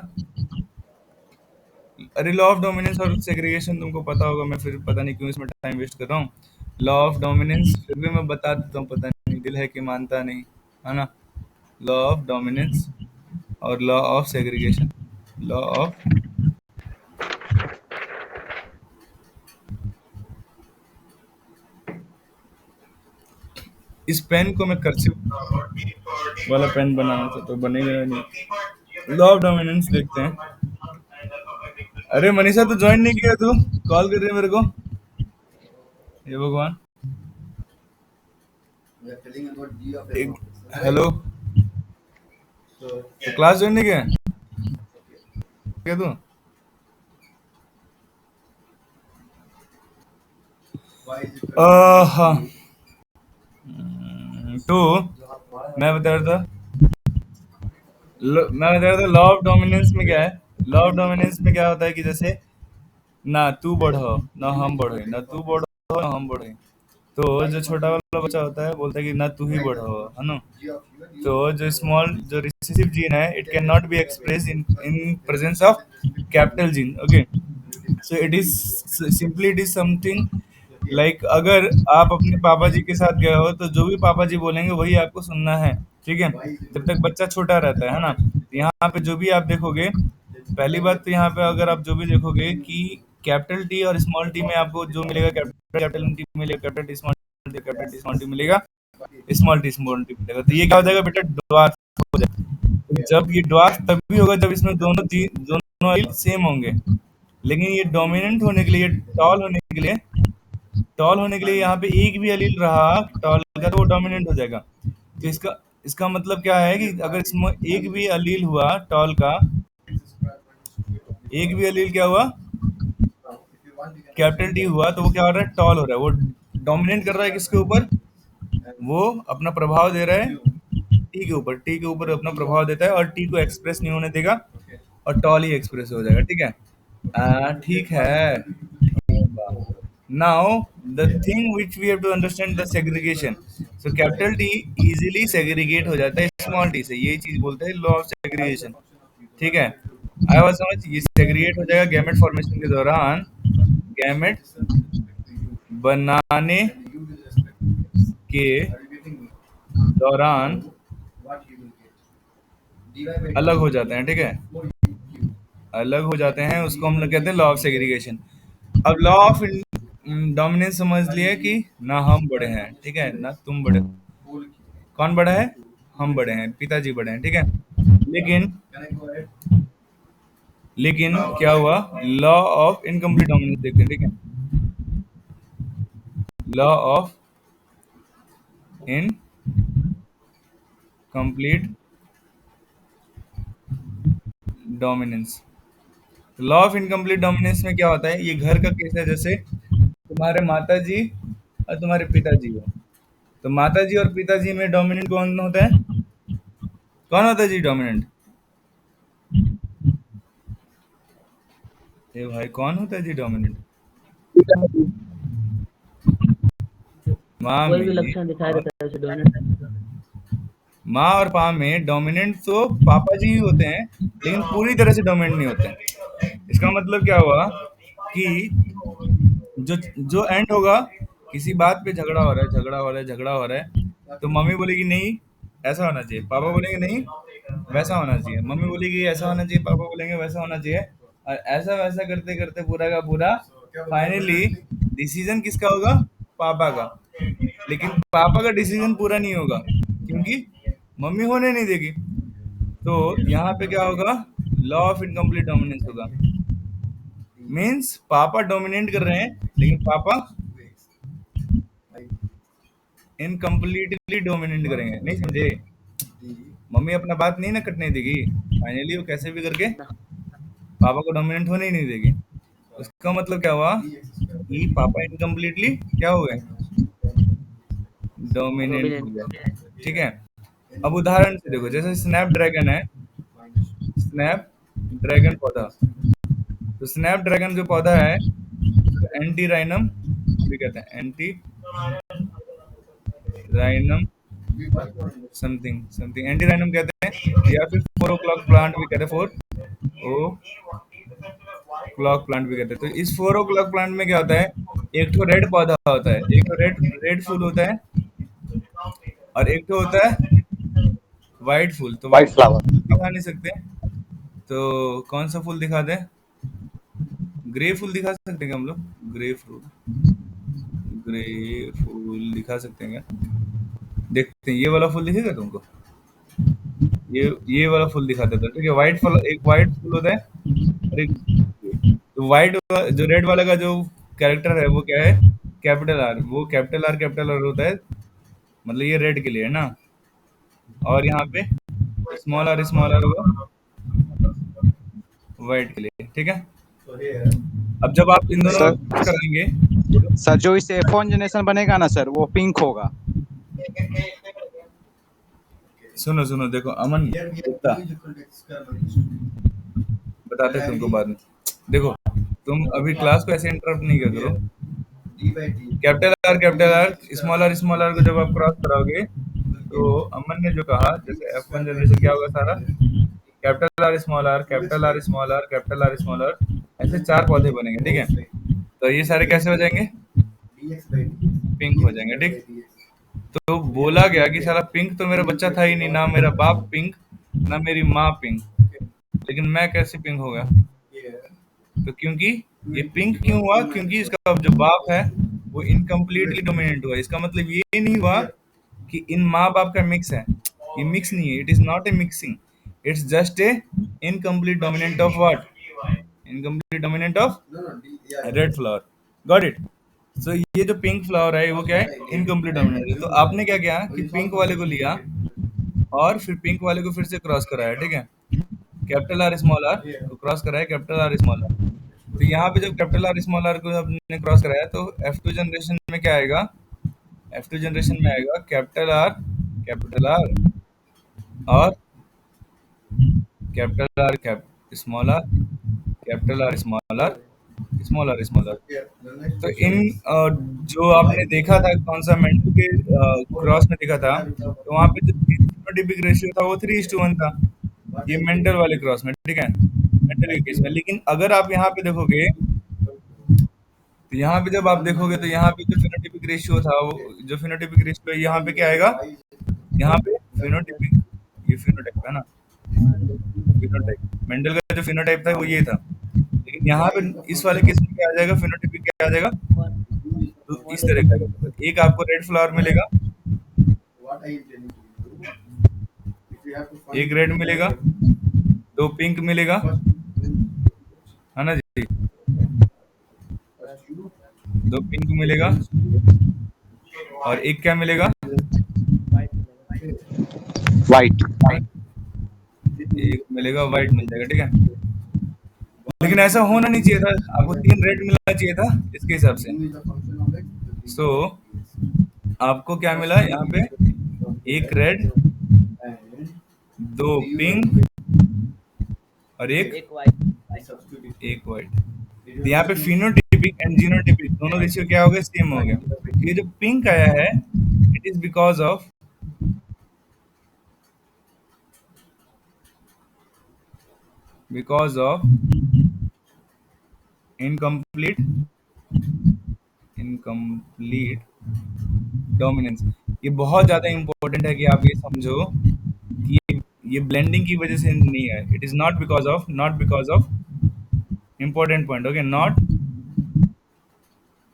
अरे लॉ ऑफ डोमिनेंस और सेग्रीगेशन तुमको पता होगा, मैं फिर पता नहीं क्यों इसमें टाइम वेस्ट कर रहा हूँ। लॉ ऑफ डोमिनेंस फिर भी मैं बता देता हूँ, पता नहीं दिल है कि मानता नहीं, है ना? लॉ ऑफ डोमिनेंस और law of segregation. Law of इस पेन को मैं कर्सिव वाला पेन बनाना था तो बनेगा नहीं। लॉ ऑफ डोमिनेंस देखते हैं। अरे मनीषा तू ज्वाइन नहीं किया, तू कॉल कर रही है मेरे को? हे भगवान। हेलो, तो क्लास ज्वाइन नहीं किया क्या तू? हाँ, तो मैं बता रहा था लॉ ऑफ डोमिनेंस में क्या है? लॉ ऑफ डोमिनेंस में क्या होता है कि जैसे ना तू बढ़ो ना हम बढ़े, ना तू बढ़ो ना हम बढ़े, तो जो छोटा वाला बच्चा होता है बोलता है कि ना तू ही बढ़ो, है ना? तो जो जो रिसेसिव जीन है, it can not be express in presence of capital gene. Okay, so it is something like अगर आप अपने पापा जी के साथ गए हो तो जो भी पापा जी बोलेंगे वही आपको सुनना है, ठीक है? जब तक बच्चा छोटा रहता है ना, यहाँ पे जो भी आप देखोगे, पहली बात तो यहाँ पे अगर आप जो भी देखोगे कि कैपिटल टी और स्मॉल टी में आपको जो मिलेगा, कैपिटल कैपिटल टी मिलेगा, कैपिटल टी स्मॉल टी मिलेगा, स्मॉल टी स्मॉल टी मिलेगा। तो ये क्या हो जाएगा बेटा, ड्वार्फ हो जाएगा। तो जब ये ड्वार्फ तभी होगा जब इसमें दोनों एलील सेम होंगे। लेकिन ये डोमिनेंट होने के लिए, टॉल होने के लिए, यहाँ पे एक भी एलील रहा टॉल का तो वो डोमिनेंट हो जाएगा। तो इसका इसका मतलब क्या है कि अगर इसमें एक भी एलील हुआ टॉल का, एक भी एलील क्या हुआ, कैपिटल टी हुआ, तो वो क्या हो रहा है, टॉल हो रहा है। वो डोमिनेट कर रहा है किसके ऊपर, वो अपना प्रभाव दे रहा है टी के ऊपर, टी के ऊपर अपना प्रभाव देता है और टी को एक्सप्रेस नहीं होने देगा और टॉल ही एक्सप्रेस हो जाएगा। ठीक है, ठीक है। Now the thing which we have to understand the segregation. So capital T easily segregate हो जाता है स्मॉल टी से, यही चीज बोलते हैं लॉ ऑफ सेग्रीगेशन। ठीक है, आई वाज समझ, ये सेग्रीगेट हो जाएगा गैमेट फॉर्मेशन के दौरान, गैमेट बनाने के दौरान अलग हो जाते हैं। ठीक है, अलग हो जाते हैं, उसको हम लोग कहते हैं लॉ ऑफ सेग्रीगेशन। अब लॉ ऑफ डोमिनेंस समझ लिए कि ना हम बड़े हैं, ठीक है, ना तुम बड़े हो। कौन बड़ा है, हम बड़े हैं, पिताजी बड़े हैं। ठीक है, लेकिन लेकिन क्या हुआ, लॉ ऑफ इनकम्प्लीट डोमिनेंस देखते हैं। ठीक है, law of incomplete dominance. Law of incomplete dominance में क्या होता है, ये घर का केस है, जैसे तुम्हारे माताजी और तुम्हारे पिताजी हो, तो माताजी और पिताजी में डोमिनेंट कौन होता है, कौन होता है जी डोमिनेंट, ये भाई कौन होता है जी डोमिनेंट, माँ कोई में भी लक्षण दिखाई देता है उसे डोमिनेंट। माँ और पा में डोमिनेंट तो पापा जी ही होते हैं, लेकिन पूरी तरह से डोमिनेंट नहीं होते हैं। इसका मतलब क्या हुआ कि जो जो एंड होगा, किसी बात पे झगड़ा हो रहा है, झगड़ा हो रहा है, तो मम्मी बोलेगी नहीं ऐसा होना चाहिए, पापा बोलेंगे नहीं वैसा होना चाहिए, मम्मी बोलेगी ऐसा होना चाहिए, पापा बोलेंगे वैसा होना चाहिए, और ऐसा वैसा करते करते पूरा का पूरा फाइनली डिसीजन किसका होगा, पापा का। लेकिन पापा का डिसीजन पूरा नहीं होगा क्योंकि मम्मी होने नहीं देगी। तो यहाँ पे क्या होगा, लॉ ऑफ इनकम्प्लीट डोमिनेंस होगा। मीन्स पापा डोमिनेट कर रहे हैं लेकिन पापा इनकम्प्लीटली डोमिनेट करेंगे, नहीं समझे, मम्मी अपना बात नहीं ना कटने देगी, फाइनली वो कैसे भी करके पापा को डोमिनेट होने ही नहीं देगी। उसका मतलब क्या हुआ कि पापा इनकम्प्लीटली क्या हो गए, डोमिनेंट हो डोमिनेंट। गए। ठीक है, अब उदाहरण से देखो, जैसे स्नैप ड्रैगन है, स्नैप ड्रैगन पौधा, तो स्नैप ड्रैगन जो पौधा है एंटी राइनम भी कहते हैं, एंटी राइनम समथिंग समथिंग, एंटी राइनम कहते हैं, या फिर 4 o'clock प्लांट भी कहते हैं, 4 o'clock प्लांट भी कहते हैं। तो इस 4 o'clock प्लांट में क्या होता है, एक तो रेड पौधा होता है, एक तो रेड रेड फूल होता है, और एक तो होता है व्हाइट फूल। तो व्हाइट फ्लावर दिखा नहीं सकते, तो कौन सा फूल दिखा दें, ग्रे फूल दिखा सकते हैं क्या हम लोग, ग्रे फूल, ग्रे फूल दिखा सकते हैं क्या, देखते हैं, ये वाला फूल दिखेगा तुमको, ये वाला फूल दिखा देता है। ठीक है, व्हाइट फूल, एक व्हाइट फूल होता है और एक, तो व्हाइट जो रेड वाला का जो कैरेक्टर है वो क्या है, कैपिटल आर, वो कैपिटल आर होता है, मतलब ये रेड के लिए है ना, और यहाँ पे स्मॉल आर होगा व्हाइट के लिए। ठीक है, अब जब आप इन दोनों सर को करेंगे, सर जो इस F1 जनरेशन बनेगा ना सर, वो पिंक होगा। सुनो सुनो देखो अमन गुप्ता, बताते हैं तुमको बाद में। देखो, तुम अभी क्लास को ऐसे इंटरप्ट नहीं कर करो, कैपिटल आर स्मॉल आर को जब आप क्रॉस कराओगे, तो अमन ने जो कहा, जैसे F1 जनरेशन क्या होगा सारा, capital R small R, capital R small R, capital R small R, ऐसे 4 पौधे बनेंगे। ठीक है, तो ये सारे कैसे हो जाएंगे, पिंक हो जाएंगे। ठीक, तो बोला गया कि साला पिंक तो मेरा बच्चा था ही नहीं, ना मेरा बाप पिंक, ना मेरी माँ पिंक। लेकिन मैं कैसे पिंक हो गया? तो क्योंकि ये पिंक क्यों हुआ? क्योंकि इसका जो बाप है वो इनकम्प्लीटली डोमिनेंट हुआ। इसका मतलब ये नहीं हुआ कि इन माँ बाप का मिक्स है। ये मिक्स नहीं है, it is not a mixing, it's just a incomplete dominant of what? Incomplete dominant of red flower. Got it? So ये जो पिंक फ्लावर है वो क्या है? इनकम्प्लीट डोमिनेंट है। तो आपने क्या किया कि पिंक वाले को लिया और फिर पिंक वाले को फिर से क्रॉस कराया, ठीक है? कैपिटल आर स्मॉल आर को क्रॉस कराया, कैपिटल आर स्मॉल आर। तो यहाँ पे जब कैपिटल आर स्मॉल आर को हमने क्रॉस कराया तो F2 जनरेशन में क्या आएगा? F2 जनरेशन में आएगा कैपिटल आर और capital R cap small R, capital R small R, small R small R. तो इन जो आपने देखा था कौन सा मेंडल के क्रॉस में देखा था, तो वहाँ पे जो फिनोटाइपिक रेशियो था वो 3:1 था, ये मेंडल वाले क्रॉस में, ठीक है? मेंडल के केस में। लेकिन अगर आप यहाँ पे देखोगे, तो यहाँ पे जब आप देखोगे तो यहाँ पे जो फिनोटाइपिक रेशियो था वो, जो फिनोटाइपिक रेशियो है यहाँ पे क्या आएगा? यहाँ पे फिनोटाइपिक, ये फिनोटाइप है ना, फिनोटाइप मेंडल का जो फिनोटाइप था वो ये था। लेकिन यहाँ पे इस वाले केस में क्या आ जाएगा? फिनोटाइपिक क्या आ जाएगा? तो इस तरह का आएगा। तो एक आपको रेड फ्लावर मिलेगा, एक रेड मिलेगा, दो पिंक मिलेगा, है ना जी? दो पिंक मिलेगा और एक क्या मिलेगा? वाइट। एक मिलेगा व्हाइट मिल जाएगा, ठीक है? लेकिन ऐसा होना नहीं चाहिए था, आपको तीन रेड मिलना चाहिए था इसके हिसाब से। सो आपको क्या मिला यहाँ पे? एक रेड, दो पिंक और एक वाइट। एक व्हाइट। यहाँ पे फिनोटिपिक एंड जीनोटिपिक दोनों रेशियो क्या हो गए? सेम हो गया। ये जो पिंक आया है it is because of incomplete incomplete dominance. ये बहुत ज्यादा इंपॉर्टेंट है कि आप ये समझो कि ये ब्लेंडिंग की वजह से नहीं है। It is not because of important point, okay? Not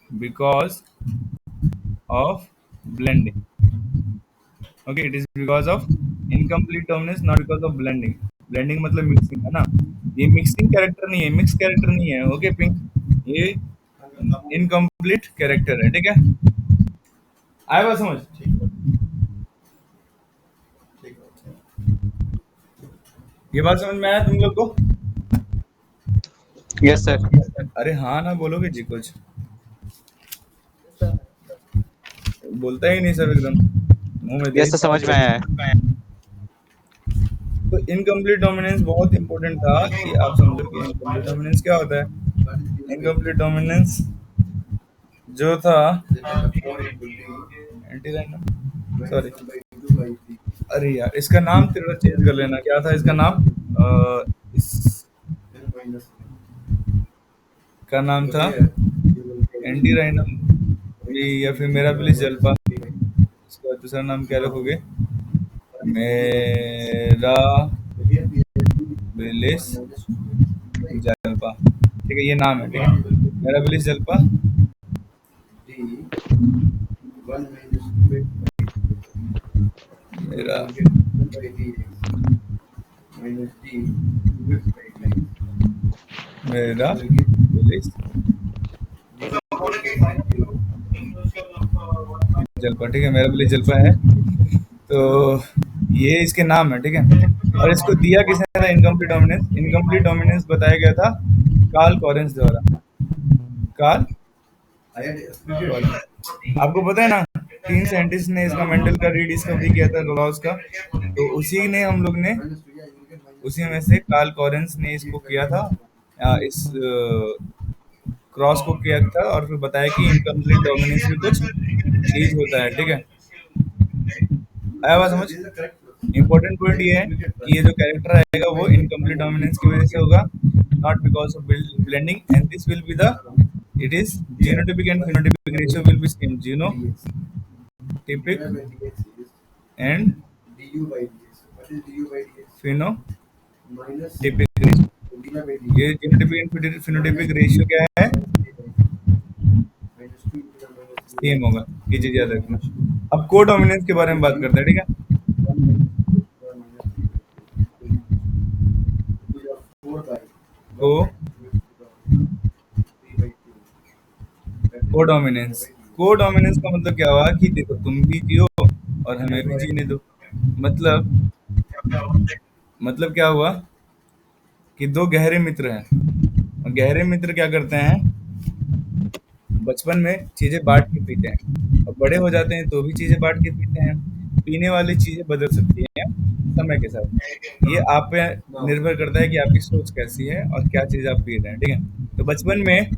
because of blending, okay? It is because of incomplete dominance, not because of blending. Blending मतलब मिक्सिंग, है ना? ये मिक्सिंग कैरेक्टर नहीं है, मिक्स कैरेक्टर नहीं है, ओके पिंक? ये incomplete character है, ठीक है? आया बात समझ? ये बात समझ में आया तुम लोग को? Yes sir. अरे हाँ ना बोलोगे जी कुछ? बोलता ही नहीं सब, एकदम मुंह में दे ही यस सर, समझ में आया है। तो इनकम्प्लीट डोमिनेंस बहुत इंपॉर्टेंट था कि आप समझो कि इनकम्प्लीट डोमिनेंस क्या होता है। इनकम्प्लीट डोमिनेंस जो था एंटी रैंडम, सॉरी, अरे यार इसका नाम थोड़ा चेंज कर लेना। क्या था इसका नाम? इसका नाम था एंटी रैंडम या फिर मेरा पुलिस जलपा। इसका दूसरा नाम क्या रखोगे? मेरा पुलिस जलपा, ठीक है? ये नाम है, ठीक है? मेरा पुलिस जलपा। मेरा मेरा पुलिस जलपा, ठीक है? मेरा पुलिस जलपा है। तो ये इसके नाम है, ठीक है? और इसको दिया किसने था? Incomplete dominance. इनकम्प्लीट डोमिनेंस बताया गया था कार्ल कॉरेंस द्वारा। कार्ल कॉरेंस, आपको पता है ना, तीन साइंटिस्ट ने इसका मेंडल का रीडिस्कवरी किया था लॉज का। तो उसी ने हम लोग ने, उसी में से कार्ल कॉरेंस ने इसको किया था, इस क्रॉस को किया था और फिर बताया कि इनकम्प्लीट डोमिनेंस में कुछ चीज होता है, ठीक है? आया बात समझ? इंपॉर्टेंट पॉइंट ये है कि ये जो कैरेक्टर आएगा वो इनकम्प्लीट डोमिनेंस की वजह से होगा, not because of blending. And this will be the, it is genotypic and phenotypic ratio will be same, genotypic and phenotypic ratio. ये जीनोटिपिक एंड फिनोटिपिक रेशियो क्या है? सेम होगा, ये चीज याद रखना। अब को डोमिनेंस के बारे में बात करते हैं, ठीक है। को कोडोमिनेंस। कोडोमिनेंस का मतलब क्या हुआ कि देखो तुम भी जियो और हमें भी जीने दो। मतलब क्या हुआ कि दो गहरे मित्र हैं, और गहरे मित्र क्या करते हैं? बचपन में चीजें बांट के पीते हैं, और बड़े हो जाते हैं तो भी चीजें बांट के पीते हैं। पीने वाली चीजें बदल सकती हैं समय के साथ। ये आप पे निर्भर करता है कि आपकी सोच कैसी है और क्या चीज आप पी रहे हैं, ठीक है। तो बचपन में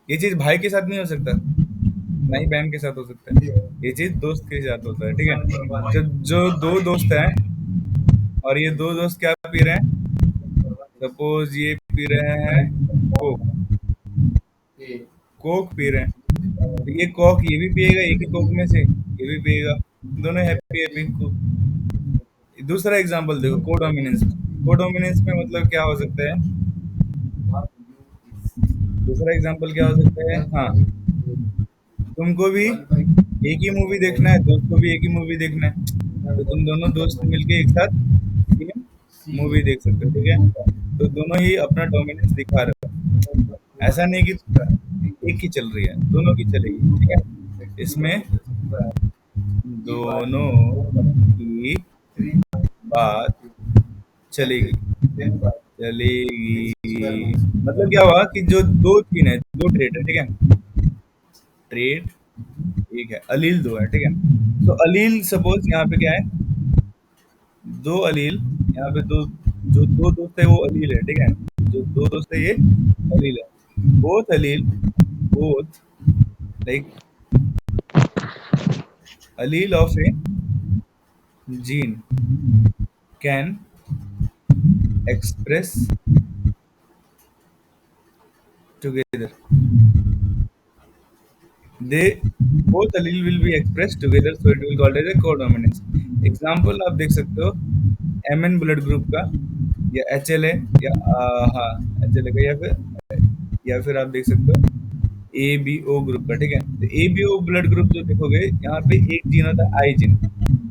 ये चीज भाई के साथ नहीं हो सकता, ना ही बहन के साथ हो सकता है। ये चीज दोस्त के साथ होता है, ठीक है। तो जो दो दोस्त हैं और ये दो दोस्त क्या पी रहे हैं? सपोज ये पी रहे हैं कोक, कोक पी रहे हैं। तो ये कोक ये भी पिएगा, एक ही कोक में से ये भी पिएगा, दोनों हैप्पी हैप्पी कोक। दूसरा एग्जांपल देखो, कोडोमिनेंस में। कोडोमिनेंस में मतलब क्या हो सकता है? दूसरा एग्जांपल क्या हो सकता है? हाँ, तुमको भी एक ही मूवी देखना है, दोस्त को भी एक ही मूवी देखना है, तो तुम दोनों दोस्त मिलके एक साथ सेम मूवी देख सकते हो, ठीक है। तो दोनों ही अपना डोमिनेंस दिखा रहे हो। ऐसा नहीं कि एक ही चल रही है, दोनों की चलेगी, ठीक है। इसमें दोनों की बात चलेगी, चलेगी। मतलब क्या हुआ कि जो दो चीन है, दो ट्रेड है, ठीक है। ट्रेड एक है, अलील दो है, ठीक है। तो अलील सपोज यहाँ पे क्या है? दो अलील, यहाँ पे दो, जो दो दोस्त है वो अलील है, ठीक है। जो दो दोस्त है ये अलील है। Both allele, both like allele of a gene can express together. They both allele will be expressed together, so it will called as a codominance. Example आप देख सकते हो एम एन ब्लड ग्रुप का, या H L A, या हाँ H L A का, या फिर आप देख सकते हो ए बी ओ ग्रुप का, ठीक है। तो A B O blood group जो देखोगे, यहाँ पे एक जीन होता है आई जीन।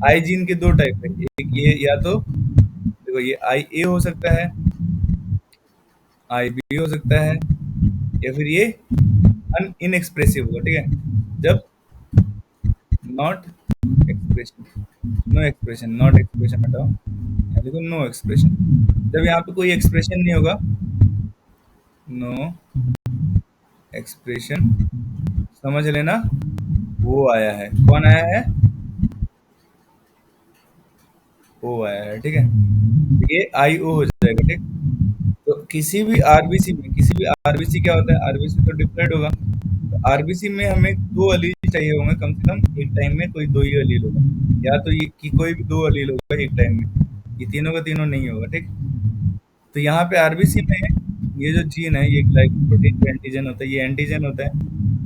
आई जीन के दो टाइप है, एक ये, या तो देखो ये आई ए हो सकता है, आई बी हो सकता है, या फिर ये अन इनएक्सप्रेसिव होगा, ठीक है। जब not expression, no expression, not expression हटाओ, यहाँ देखो नो एक्सप्रेशन। जब यहाँ पे कोई एक्सप्रेशन नहीं होगा, नो एक्सप्रेशन, समझ लेना वो आया है। कौन आया है? ओ आया है, ठीक है। तो ये आई ओ हो जाएगा, ठीक। तो किसी भी आरबीसी में, किसी भी आरबीसी क्या होता है? आरबीसी तो डिप्लॉयड होगा। तो आरबीसी में हमें दो अलील चाहिए होंगे कम से कम, एक टाइम में कोई दो ही अलील होगा, या तो ये कि कोई भी दो अलील होगा एक टाइम में, ये तीनों का तीनों नहीं होगा, ठीक। तो यहाँ पे आरबीसी में ये जो जीन है, ये ग्लाइकोप्रोटीन का एंटीजन होता है, ये एंटीजन होता है।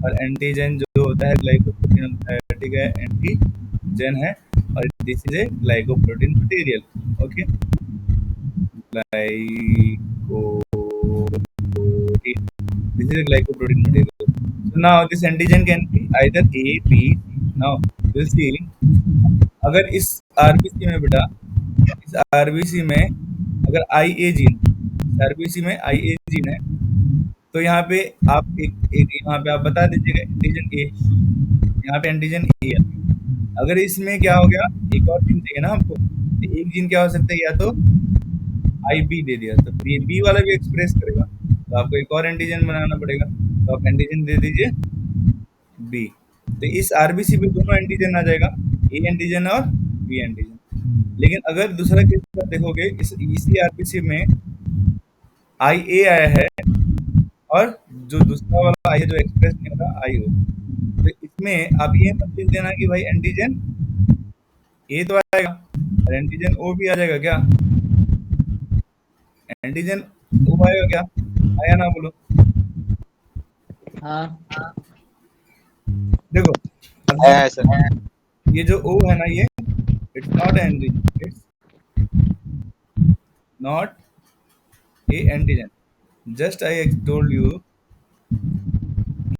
और एंटीजन जो होता है ग्लाइकोप्रोटीन होता है, ठीक है, एंटीजन है। और this is a glycoprotein material, okay. Glycoprotein. This is a glycoprotein material. So now this antigen can be either A, B. Now we'll see. अगर इस आरबीसी में बेटा, इस आरबीसी में अगर आई ए जीन, आरबीसी में आई ए जीन है, तो यहाँ पे आप एक यहाँ पे आप बता दीजिएगा एंटीजन ए, यहाँ पे एंटीजन ए है। अगर इसमें क्या हो गया, एक और जीन चाहिए ना आपको, तो एक जीन क्या हो सकता है? या तो आई बी दे दिया, तो फिर ये बी वाला भी एक्सप्रेस करेगा, तो आपको एक और एंटीजन बनाना पड़ेगा, तो आप एंटीजन दे दीजिए बी। तो इस आरबीसी पे दोनों एंटीजन आ जाएगा, ए एंटीजन और बी एंटीजन। लेकिन अगर दूसरा केस आप देखोगे, इसी आरबीसी में आई ए आया है, और जो दूसरा वाला आई है जो एक्सप्रेस नहीं होता, आई ओ। तो इसमें आप ये मत लिख देना कि भाई एंटीजन ए तो आएगा और एंटीजन ओ भी आ जाएगा, क्या एंटीजन ओ आएगा क्या? आया ना, बोलो। हाँ देखो अब है सर। ये जो ओ है ना, ये it's not antigen, it's not a antigen. Just I told you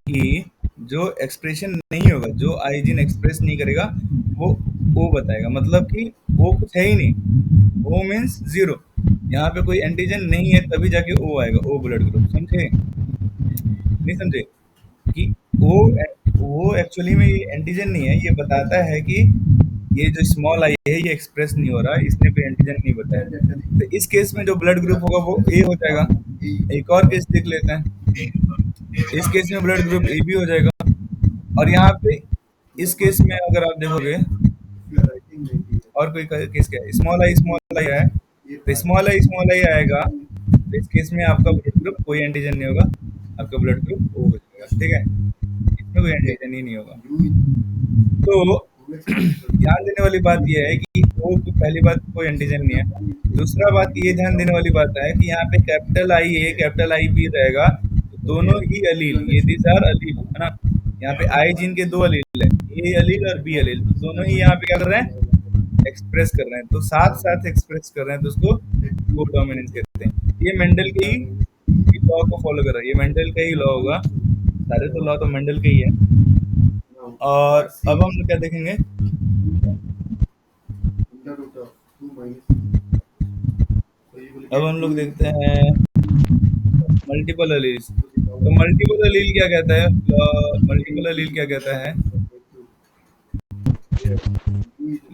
कि जो एक्सप्रेशन नहीं होगा, जो आईजीन एक्सप्रेस नहीं करेगा, वो ओ बताएगा, मतलब कि वो कुछ है ही नहीं। O means zero. यहाँ पे कोई एंटीजन नहीं है तभी जाके ओ आएगा, ओ ब्लड ग्रुप। समझे? नहीं समझे? कि वो वो एक्चुअली में ये एंटीजन नहीं है, ये बताता है कि ये जो स्मॉल आई है ये एक्सप्रेस नहीं हो रहा, इसने कोई एंटीजन नहीं बताया। तो इस केस में जो ब्लड ग्रुप होगा वो ए हो जाएगा। एक और केस देख लेते हैं। इस केस में ब्लड ग्रुप ए भी हो जाएगा। और यहाँ पे इस केस में अगर आप देखोगे, और कोई केस क्या है, स्मॉल आई है, तो स्मॉल आई आएगा, तो इस केस में आपका ब्लड ग्रुप कोई एंटीजन नहीं होगा, आपका ब्लड ग्रुप ओ हो जाएगा। ठीक है, इसमें कोई एंटीजन ही नहीं होगा। तो ध्यान देने वाली बात यह है कि ओ तो पहली बात कोई एंटीजन नहीं है। दूसरा बात ये ध्यान देने वाली बात है कि यहाँ पे capital I A capital I B रहेगा, तो दोनों ही अलील, ये दीज आर अलील, है ना। यहाँ पे आई जीन के दो अलील है, ए अलील और बी अलील, तो दोनों ही यहाँ पे क्या कर रहे हैं, एक्सप्रेस कर रहे हैं, तो साथ साथ एक्सप्रेस कर रहे हैं, तो उसको कोडोमिनेंस कहते हैं। ये मेंडल के ही लॉ को फॉलो कर रहा है, ये मेंडल का ही लॉ होगा, सारे तो लॉ तो मेंडल के ही है। और अब हम क्या देखेंगे, अब हम लोग देखते हैं मल्टीपल अलील्स। तो मल्टीपल अलील क्या कहता है, मल्टीपल अलील क्या कहता है,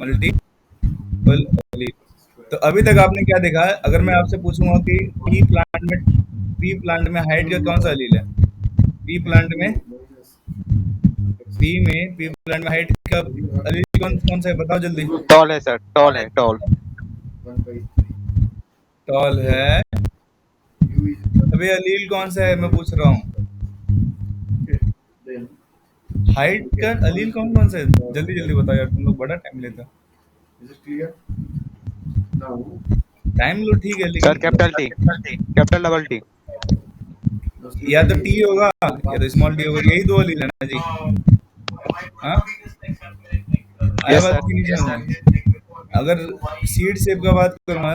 मल्टीपल अलील। तो अभी तक आपने क्या देखा है, अगर मैं आपसे पूछूंगा कि पी प्लांट में हाइट का कौन सा अलील है, पी प्लांट में पी प्लांट में हाइट का अलील कौन कौन सा है, बताओ जल्दी। टॉल है सर, टॉल है, टॉल। टॉल है। अबे अलील कौन सा है मैं पूछ रहा हूँ, हाइट का अलील कौन कौन सा है, जल्दी जल्दी बताओ यार, तुम लोग बड़ा टाइम लेते हो। टाइम लो ठीक है, सर लेकिन capital T, capital double T. या तो टी होगा या तो स्मॉल टी होगा, यही दो अलील है ना जी। हाँ, आया यस बात सर। की नहीं समझ में? अगर सीड शेप का बात करूंगा,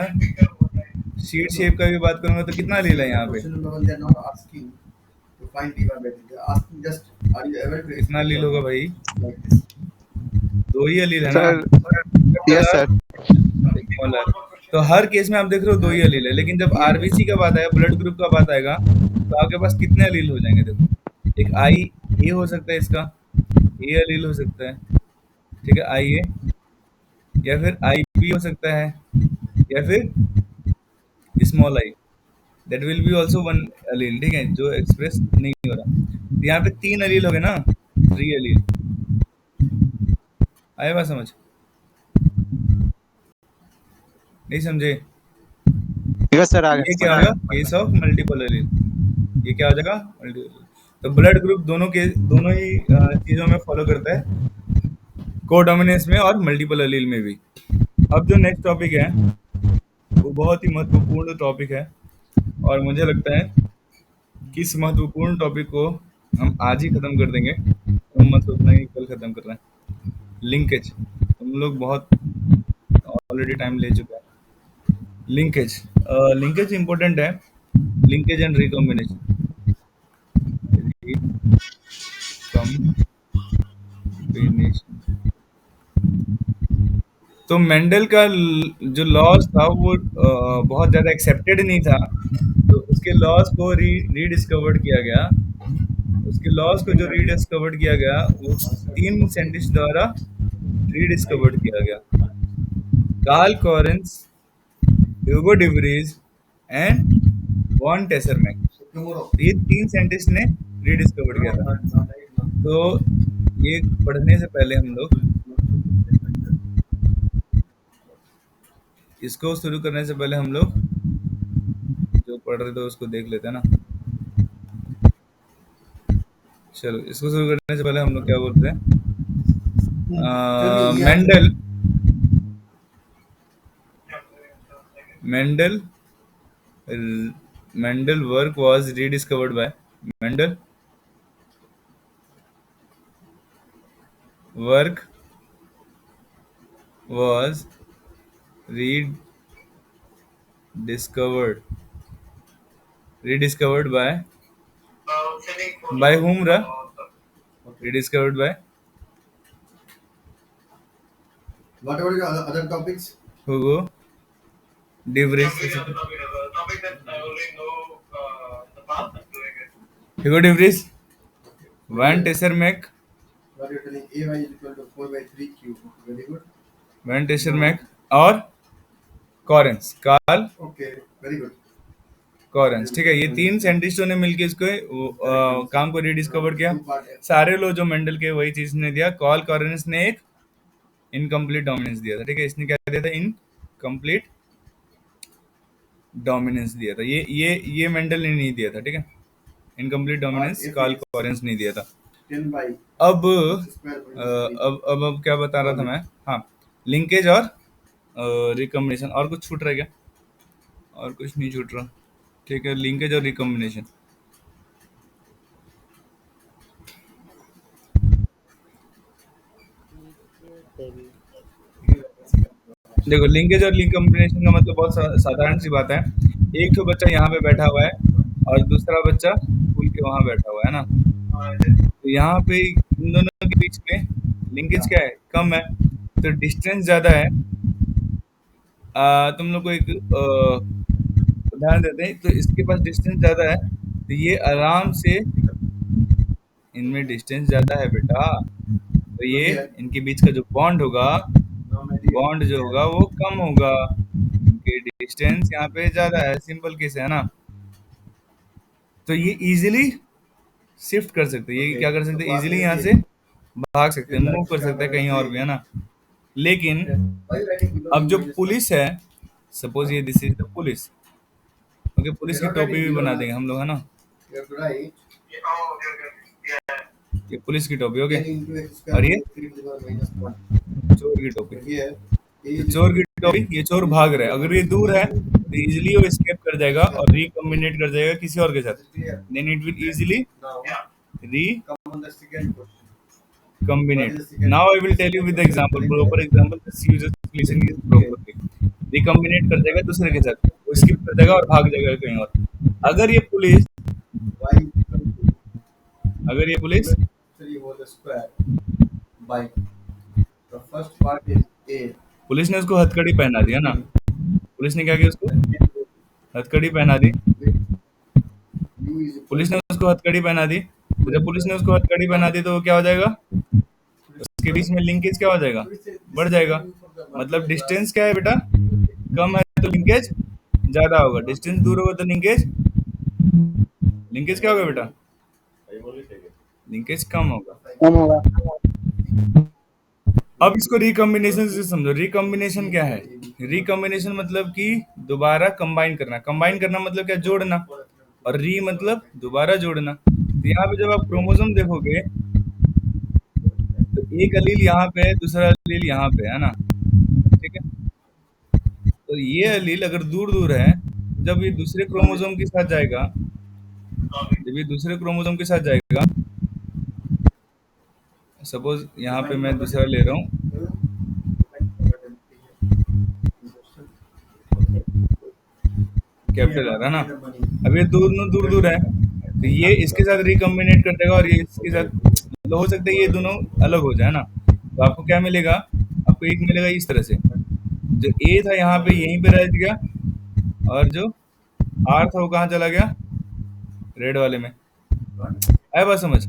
सीड शेप का भी बात करूंगा, तो कितना अलील है यहाँ पे, कितना अलील होगा भाई, दो ही अलील है ना। Sir yes capital sir. Small R, तो हर केस में आप देख रहे हो दो ही अलील है, लेकिन जब आरबीसी का बात आएगा, ब्लड ग्रुप का बात आएगा, तो आपके पास कितने अलील हो जाएंगे, देखो। एक आई ए हो सकता है, इसका ए अलील हो सकता है, ठीक है, आई ए, या फिर आई बी हो सकता है, या फिर small i, that will be also one allele, ठीक है, जो एक्सप्रेस नहीं हो रहा। तो यहाँ पे तीन अलील हो गए ना, थ्री अलील। आया बात समझ, नहीं समझे? यस सर, आ ये गया क्या समझ होगा, में। केस ऑफ मल्टीपल एलील, ये क्या हो जाएगा, मल्टीपल। तो ब्लड ग्रुप दोनों ही चीजों में फॉलो करता है, कोडोमिनेंस में और मल्टीपल एलील में भी। अब जो नेक्स्ट टॉपिक है वो बहुत ही महत्वपूर्ण टॉपिक है, और मुझे लगता है कि इस महत्वपूर्ण टॉपिक को हम आज ही खत्म कर देंगे, तुम मत सोचना कि कल खत्म कर रहे हैं। लिंकेज, तुम लोग बहुत ऑलरेडी टाइम ले चुका है। लिंकेज, लिंकेज इंपॉर्टेंट है, लिंकेज एंड रिकॉम्बिनेशन, रिकॉम्बिनेशन। तो मेंडल का जो लॉज था वो बहुत ज़्यादा एक्सेप्टेड नहीं था, तो उसके लॉज को रीडिस्कवर्ड किया गया, उसके लॉज को जो रीडिस्कवर्ड किया गया वो तीन साइंटिस्ट द्वारा रीडिस्कवर्ड किया गया, Carl Correns, Hugo de Vries and von Tschermak. ये तीन साइंटिस्ट ने रीडिस्कवर्ड किया था। तो ये पढ़ने से पहले हम लोग, इसको शुरू करने से पहले हम लोग जो पढ़ रहे थे उसको देख लेते हैं ना। चलो, इसको शुरू करने से पहले हम लोग क्या बोलते हैं, Mendel Mendel Mendel work was rediscovered by Mendel work was Discovered. Rediscovered by whom, Ra? Rediscovered by Whatever the other topics. Hugo De Vries. Hugo De Vries. Van Tessermaek. What you're telling AY is equal to 4 by 3 cube. Very good. Van Tessermaek और Correns, Carl Okay, very good. Correns. ठीक है, ये तीन साइंटिस्टों ने मिलकर इसको काम को रिडिस्कवर किया। सारे लोग जो मेंडल के वही चीज ने दिया। कार्ल कॉरेंस ने एक इनकम्प्लीट डोमिनेंस दिया था। ठीक है, इसने क्या दिया था? इनकम्प्लीट डोमिनेंस दिया था। ये मेंडल ने नहीं दिया था। ठीक है, इनकम्प्लीट डोमिनेंस कार्ल कॉरेंस नहीं दिया था। 10 by अब square अब क्या बता रहा था मैं? हाँ, लिंकेज और रिकम्बिनेशन। और कुछ छूट रहा है क्या? और कुछ नहीं छूट रहा। ठीक है, लिंकेज और रिकम्बिनेशन। देखो, लिंकेज और रिकम्बिनेशन का मतलब बहुत साधारण सी बात है। एक तो बच्चा यहाँ पे बैठा हुआ है और दूसरा बच्चा खुल के वहां बैठा हुआ है ना। तो यहाँ पे इन दोनों के बीच में लिंकेज क्या है? कम है, तो डिस्टेंस ज्यादा है। तुम लोग को एक उदाहरण देते हैं। तो इसके पास डिस्टेंस ज्यादा है, तो ये आराम से, इनमें डिस्टेंस ज्यादा है बेटा, तो ये इनके बीच का जो बॉन्ड होगा, बॉन्ड जो होगा वो कम होगा, क्योंकि डिस्टेंस यहाँ पे ज्यादा है। सिंपल केस है ना। तो ये इजीली शिफ्ट कर सकते हैं। ये क्या कर सकते हैं? इजीली यहाँ से भाग सकते हैं, मूव कर सकते हैं कहीं और भी, है ना। लेकिन अब जो पुलिस है, सपोज ये this is the police. Okay, police की टोपी भी बना देंगे हम लोग, है ना। you have to write ये पुलिस की टोपी, ओके। 10 into x square और ये plus 3 to the power minus 1. चोर की टोपी। Here, A तो is चोर की टोपी, ये चोर भाग रहा है। अगर ये दूर है तो इजीली वो एस्केप कर जाएगा और रिकम्बिनेट कर जाएगा किसी और के साथ। clear. Then it will easily Now, recombinate. come on the second question. Now I will tell you with example, proper example, this uses listen is properly. Recombinate कर जाएगा दूसरे के साथ, वो स्किप कर जाएगा और भाग जाएगा कहीं और। अगर ये police Y is equal to अगर ये police 3 whole square by the first part is A. Police ने उसको हथकड़ी पहना दिया ना। पुलिस ने क्या किया? उसको हथकड़ी पहना दी। U is equal पुलिस ने उसको हथकड़ी पहना दी। तो जब पुलिस ने उसको हथकड़ी पहना दी तो वो क्या हो जाएगा? उसके बीच में लिंकेज क्या हो जाएगा? बढ़ जाएगा। मतलब डिस्टेंस क्या है बेटा? कम है तो लिंकेज ज्यादा होगा, डिस्टेंस दूर होगा तो लिंकेज क्या होगा बेटा? लिंकेज कम होगा। कम होगा। अब इसको रिकम्बिनेशन से समझो। रिकम्बिनेशन क्या है? रिकम्बिनेशन मतलब कि दोबारा कंबाइन करना। कंबाइन करना मतलब क्या? जोड़ना। और री मतलब दोबारा जोड़ना। तो यहाँ पे जब आप क्रोमोसोम देखोगे तो एक अलील यहाँ पे है, दूसरा अलील यहाँ पे है ना। ठीक है, तो ये अलील अगर दूर दूर है, जब ये दूसरे क्रोमोसोम के साथ जाएगा, सपोज यहाँ पे मैं दूसरा ले रहा हूँ, कैपिटल आर, है ना। अब ये दोनों दूर दूर है, तो ये इसके साथ रिकम्बिनेट कर देगा और ये इसके साथ, मतलब हो सकता है ये दोनों अलग हो जाए ना। तो आपको क्या मिलेगा? आपको एक मिलेगा इस तरह से, जो ए था यहाँ पे यहीं पे रह गया, और जो आर था वो कहाँ चला गया? रेड वाले में। आया बात समझ?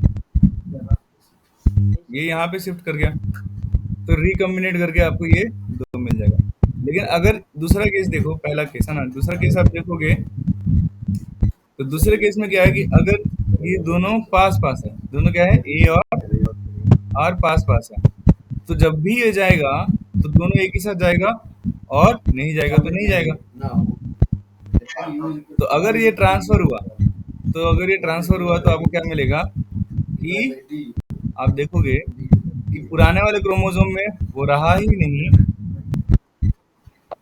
ये यहाँ पे शिफ्ट कर गया, तो रिकम्बिनेट करके आपको ये दो मिल जाएगा। लेकिन अगर दूसरा केस देखो, पहला केस है ना, दूसरा केस आप देखोगे तो दूसरे केस में क्या है कि अगर ये दोनों पास पास है, दोनों क्या है? ए और आर पास पास है, तो जब भी ये जाएगा तो दोनों एक ही साथ जाएगा, और नहीं जाएगा तो नहीं जाएगा। Now, the time U is equal तो अगर ये ट्रांसफर हुआ तो आपको क्या मिलेगा कि by D. आप देखोगे कि पुराने वाले क्रोमोसोम में वो रहा ही नहीं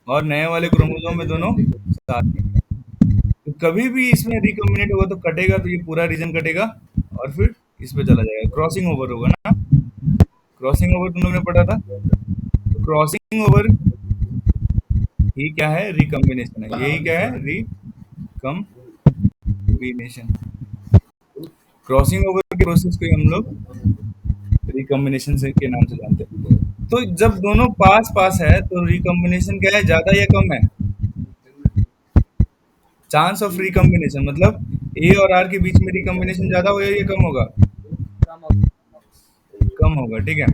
और नए वाले क्रोमोसोम में दोनों साथ में। तो कभी भी इसमें रिकम्बिनेट होगा तो कटेगा, तो ये पूरा रीजन कटेगा और फिर इस पे चला जाएगा। क्रॉसिंग ओवर होगा ना। क्रॉसिंग ओवर तुम लोग ने पढ़ा था। तो क्रॉसिंग ओवर ही क्या है, रिकम्बिनेशन है, यही क्या है, रिकम्बिनेशन। क्रॉसिंग ओवर के प्रोसेस को ही हम लोग रिकम्बिनेशन से के नाम से जानते हैं। तो जब दोनों पास पास है तो रिकम्बिनेशन क्या है, ज्यादा या कम है? चांस ऑफ रिकम्बिनेशन मतलब ए और आर के बीच में रिकम्बिनेशन ज्यादा होगा या कम होगा? कम होगा, ठीक है।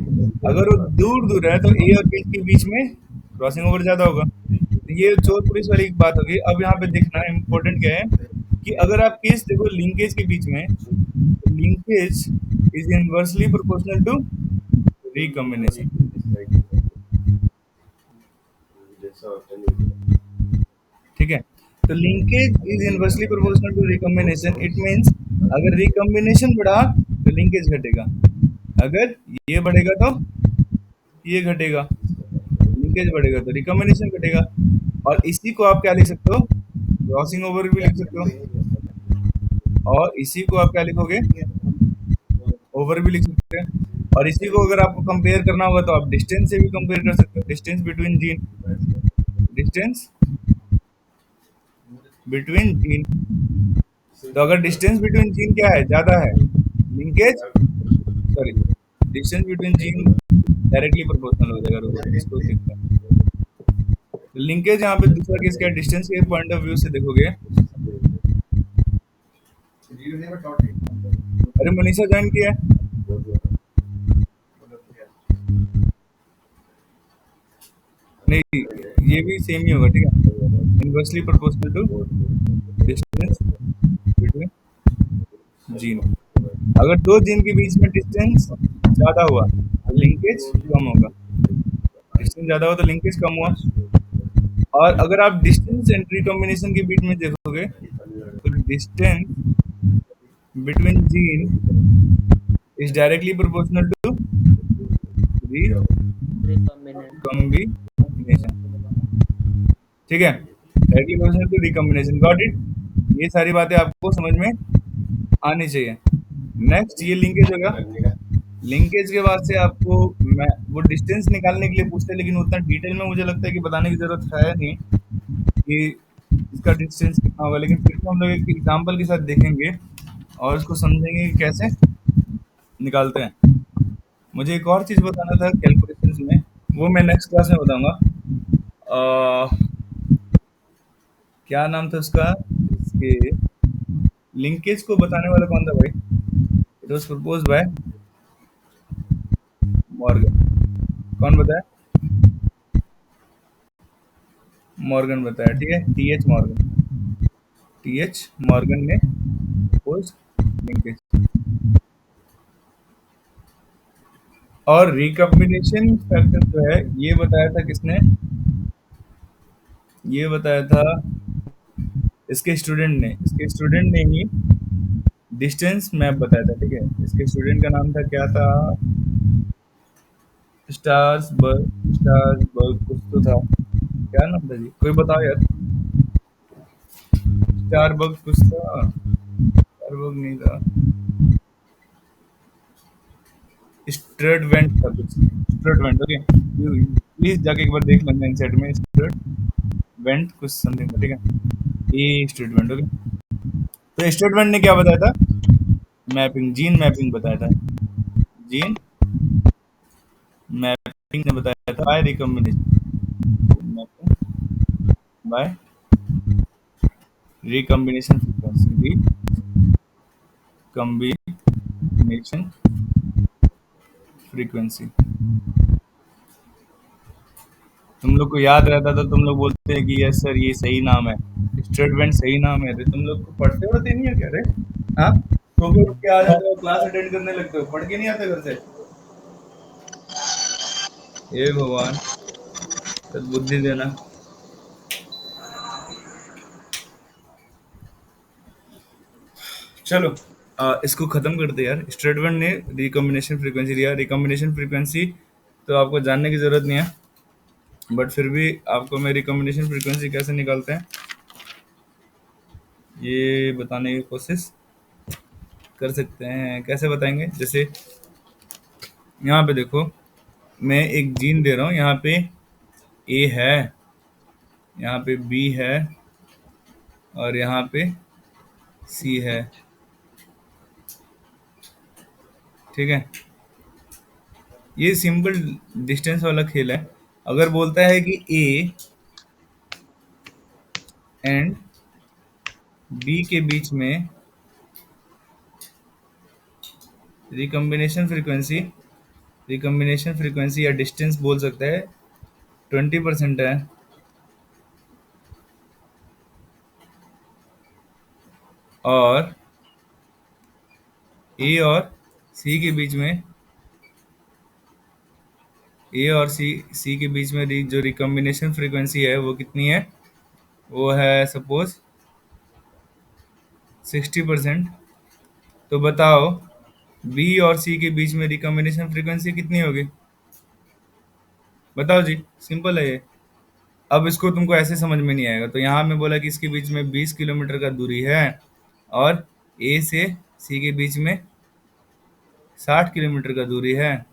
अगर वो दूर दूर है तो ए और बी के बीच में क्रॉसिंग ओवर ज्यादा होगा। तो ये चोर पुलिस वाली एक बात होगी। अब यहाँ पे देखना इम्पोर्टेंट क्या है कि अगर आप केस देखो लिंकेज के बीच में, linkage is inversely proportional to recombination, ठीक है। तो linkage is inversely proportional to recombination, it means अगर रिकम्बिनेशन बढ़ा तो लिंकेज घटेगा, अगर ये बढ़ेगा तो ये घटेगा, लिंकेज बढ़ेगा तो रिकम्बिनेशन घटेगा। और इसी को आप क्या लिख सकते हो, क्रॉसिंग ओवर भी लिख सकते हो, और इसी को आप क्या लिखोगे, ओवर भी लिख सकते हैं। और इसी को अगर आपको कंपेयर करना होगा तो आप डिस्टेंस से भी कंपेयर कर सकते हो, distance between gene, distance between gene. तो अगर डिस्टेंस बिटवीन जीन क्या है, ज्यादा है, linkage, sorry, distance between gene directly proportional हो जाएगा। रुको, इसको देखते हैं। तो लिंकेज यहाँ पे दूसरा केस क्या है, डिस्टेंस के पॉइंट ऑफ व्यू से देखोगे। अरे मनीषा ज्वाइन किया है? नहीं, ये भी सेम ही होगा, ठीक है। Inversely proportional to distance between gene. अगर दो जीन के बीच में डिस्टेंस ज्यादा हुआ तो लिंकेज कम होगा, डिस्टेंस ज्यादा हुआ तो लिंकेज कम हुआ। और अगर आप डिस्टेंस एंड रिकॉम्बिनेशन के बीच में देखोगे तो distance between gene is directly proportional to recombination, ठीक है। Directly proportional to recombination, got it. ये सारी बातें आपको समझ में आनी चाहिए। नेक्स्ट ये लिंकेज होगा। लिंकेज के बाद से आपको मैं वो डिस्टेंस निकालने के लिए पूछते हैं, लेकिन उतना डिटेल में मुझे लगता है कि बताने की जरूरत है नहीं कि इसका डिस्टेंस कितना होगा, लेकिन फिर भी हम लोग एक एग्जांपल के साथ देखेंगे और उसको समझेंगे कि कैसे निकालते हैं। मुझे एक और चीज़ बताना था कैलकुलेशंस में, वो मैं नेक्स्ट क्लास में बताऊंगा। क्या नाम था उसका, इसके लिंकेज को बताने वाला कौन था भाई? It was propose by Morgan. कौन बताया? मॉर्गन बताया, ठीक है, टीएच मॉर्गन। टीएच मॉर्गन ने प्रपोज लिंकेज। और रिकम्बिनेशन फैक्टर जो है ये बताया था किसने, ये बताया था इसके स्टूडेंट ने ही डिस्टेंस मैप बताया था, ठीक है। इसके स्टूडेंट का नाम था, क्या था, स्टार्सबर्ग कुछ तो था। क्या नाम था जी, कोई बताओ यार। स्टारबर्ग कुछ था, स्टारबर्ग नहीं था, स्ट्रेटवेंट था कुछ, स्ट्रेटवेंट, ओके। प्लीज जाके एक बार देख लेना इनसाइड में, स्ट्रेटवेंट कुछ समथिंग था, ठीक है। ये स्ट्रेटवेंट, ओके। तो स्टेटमेंट ने क्या बताया था, मैपिंग, जीन मैपिंग बताया था। जीन मैपिंग ने बताया था by recombination, mapping by recombination frequency, recombination frequency. तुम लोग को याद रहता तो तुम लोग बोलते हैं कि यस सर ये सही नाम है, स्टेटमेंट सही नाम है। तुम लोग को पढ़ते पढ़ते नहीं है क्या रे? हाँ, तो फिर क्या आ जाते हो, क्लास अटेंड करने लगते हो, पढ़ के नहीं आते घर से? हे भगवान, सद्बुद्धि देना। चलो इसको खत्म करते यार। स्ट्रेटवन ने रिकॉम्बिनेशन फ्रीक्वेंसी दिया। रिकॉम्बिनेशन फ्रीक्वेंसी तो आपको जानने की जरूरत नहीं है, बट फिर भी आपको मैं रिकॉम्बिनेशन फ्रीक्वेंसी कैसे निकालते हैं ये बताने की कोशिश कर सकते हैं। कैसे बताएंगे, जैसे यहाँ पे देखो, मैं एक जीन दे रहा हूँ, यहाँ पे ए है, यहाँ पे बी है और यहाँ पे सी है, ठीक है। ये सिंपल डिस्टेंस वाला खेल है। अगर बोलता है कि ए एंड बी के बीच में रिकम्बिनेशन फ्रीक्वेंसी या डिस्टेंस बोल सकता है 20% है, और ए और सी के बीच में सी के बीच में जो रिकम्बिनेशन फ्रीक्वेंसी है वो कितनी है, वो है सपोज 60%। तो बताओ बी और सी के बीच में रिकम्बिनेशन फ्रीक्वेंसी कितनी होगी, बताओ जी, सिंपल है ये। अब इसको तुमको ऐसे समझ में नहीं आएगा, तो यहाँ मैं बोला कि इसके बीच में 20 किलोमीटर का दूरी है और ए से सी के बीच में 60 किलोमीटर का दूरी है।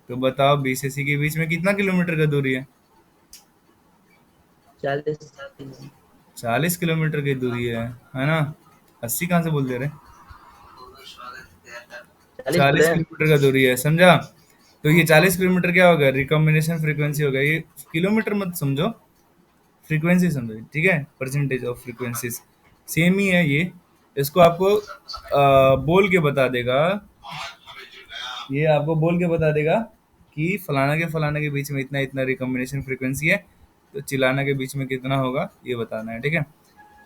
तो बताओ बी से सी के बीच में कितना किलोमीटर का दूरी है, 40। 40 किलोमीटर की दूरी है ना। 80 कहाँ से बोल दे रहे, 40 40 बोले। किलोमीटर का दूरी है, समझा। तो ये 40 किलोमीटर क्या होगा, रिकॉम्बिनेशन फ्रीक्वेंसी होगा। ये किलोमीटर मत समझो, फ्रीक्वेंसी समझो, ठीक है, परसेंटेज ऑफ फ्रीक्वेंसीज सेम ही है ये। इसको आपको बोल के बता देगा, ये आपको बोल के बता देगा कि फलाना के बीच में इतना इतना रिकॉम्बिनेशन फ्रीक्वेंसी है, तो चिलाना के बीच में कितना होगा ये बताना है, ठीक है।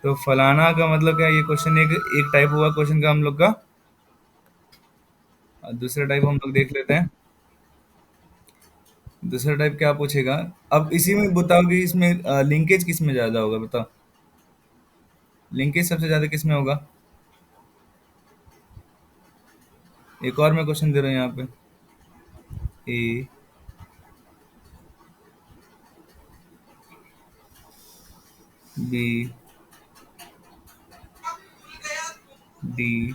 तो फलाना का मतलब क्या है, ये क्वेश्चन एक टाइप हुआ क्वेश्चन का हम लोग का। और दूसरा टाइप हम लोग देख लेते हैं। दूसरा टाइप क्या पूछेगा, अब इसी में बताओ कि इसमें लिंकेज किस में ज्यादा होगा, बताओ लिंकेज सबसे ज्यादा किस में होगा। एक और मैं क्वेश्चन दे रहा हूँ यहाँ पे, ए बी डी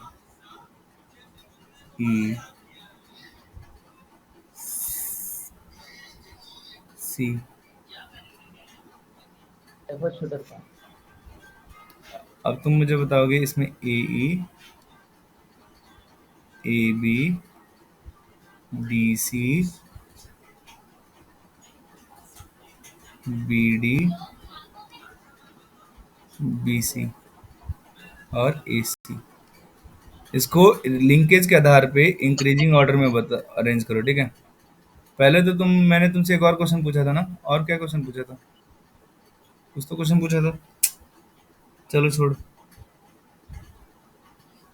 ई सी। बहुत छोटा था। अब तुम मुझे बताओगे इसमें A E, A B, D C, B D, B C और ए सी। इसको लिंकेज के आधार पे इंक्रीजिंग ऑर्डर में बता अरेंज करो, ठीक है। पहले तो मैंने तुमसे एक और क्वेश्चन पूछा था ना, और क्या क्वेश्चन पूछा था, कुछ तो क्वेश्चन पूछा था, चलो छोड़।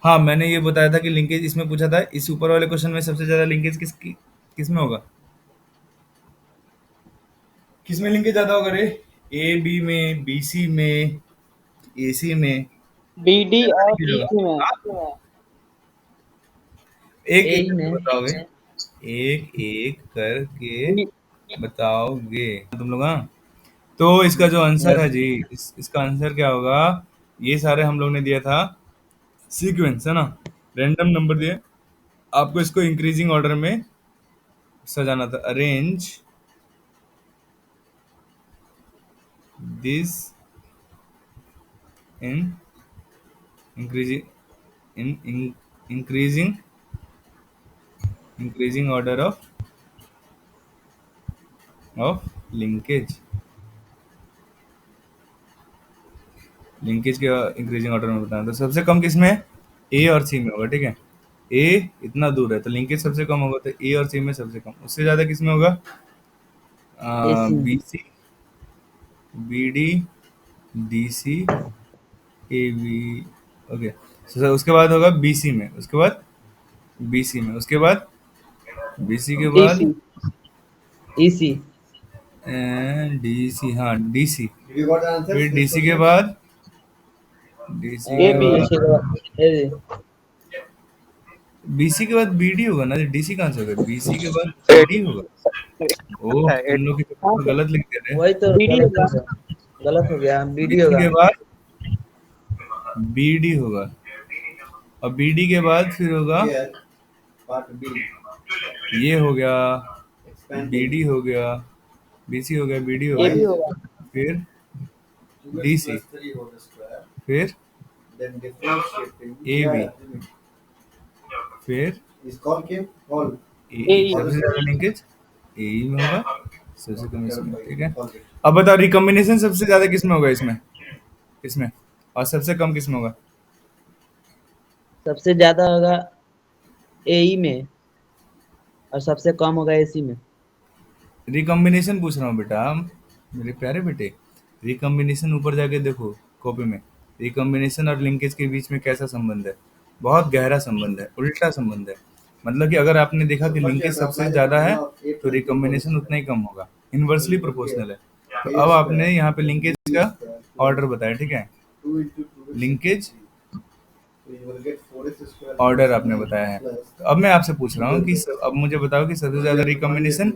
हाँ, मैंने ये बताया था कि लिंकेज इसमें पूछा था, इस ऊपर वाले क्वेश्चन में सबसे ज्यादा लिंकेज किस में होगा, किस में लिंकेज ज्यादा होगा रे, ए बी में, बी सी में, ए सी में BD ज्यादा और लिंकेज होगा। DC में। हाँ? एक ए एक ही करके में। बताओगे, एक एक करके B- बताओगे तुम लोग, हाँ। तो इसका जो आंसर है यस। जी, इसका आंसर क्या होगा, ये सारे हम लोग ने दिया था सीक्वेंस, है ना, रैंडम नंबर दिए, आपको इसको इंक्रीजिंग ऑर्डर में सजाना था। Arrange this in increasing in increasing increasing order of linkage, linkage के इंक्रीजिंग ऑर्डर में बताना। तो सबसे कम किसमें है, ए और सी में होगा, ठीक है। ए इतना दूर है तो लिंकेज सबसे कम होगा, तो ए और सी में सबसे कम। उससे ज्यादा किसमें होगा, A C. B C, B D, D C, A B, okay. उसके बाद होगा बी सी में, उसके बाद बी सी में, उसके बाद बी सी के बाद DC ई सी। डी सी, हाँ D C, Did you got the answers? फिर डी This सी के question? बाद, डी सी के AB ए बाद सी के बाद ए बीसी के बाद बीडी होगा ना, डीसी कहाँ से होगा, बीसी के बाद बीडी होगा। ओह, तुम लोग की तो गलत लिख दे रहे हैं। वही तो BD गलत होगा। हो गया। गलत हो गया, बीडी बीसी होगा। के बाद बीडी होगा, और बीडी के बाद फिर होगा, Here, part B. ये हो गया, Expanding. बीडी हो गया, बीसी हो गया, बीडी हो गया, AB होगा। फिर DC, plus 3 whole square. फिर Then differentiating. AB, Yeah, फिर is concave whole. AE, AE सबसे ज्यादा लिंकेज AE में होगा, सबसे कम इसमें, ठीक है। Concave. अब बताओ रिकॉम्बिनेशन सबसे ज्यादा किस में होगा, इसमें, इसमें, और सबसे कम किस में होगा? सबसे ज्यादा होगा एई में और सबसे कम होगा एसी में। रिकॉम्बिनेशन पूछ रहा हूँ बेटा, मेरे प्यारे बेटे। रिकॉम्बिनेशन ऊपर जाके देखो कॉपी में। रिकॉम्बिनेशन और लिंकेज के बीच में कैसा संबंध है? बहुत गहरा संबंध है, उल्टा संबंध है। मतलब कि अगर आपने देखा कि लिंकेज सबसे ज्यादा है तो रिकॉम्बिनेशन उतना ही कम होगा, इन्वर्सली प्रोपोर्शनल है। तो अब आपने यहाँ पे लिंकेज का ऑर्डर बताया, ठीक है। 2 into 2 is linkage 60. So you will get 4x square order plus आपने बताया है। plus तो अब मैं आपसे पूछ रहा हूँ कि अब मुझे बताओ कि सबसे ज्यादा रिकॉम्बिनेशन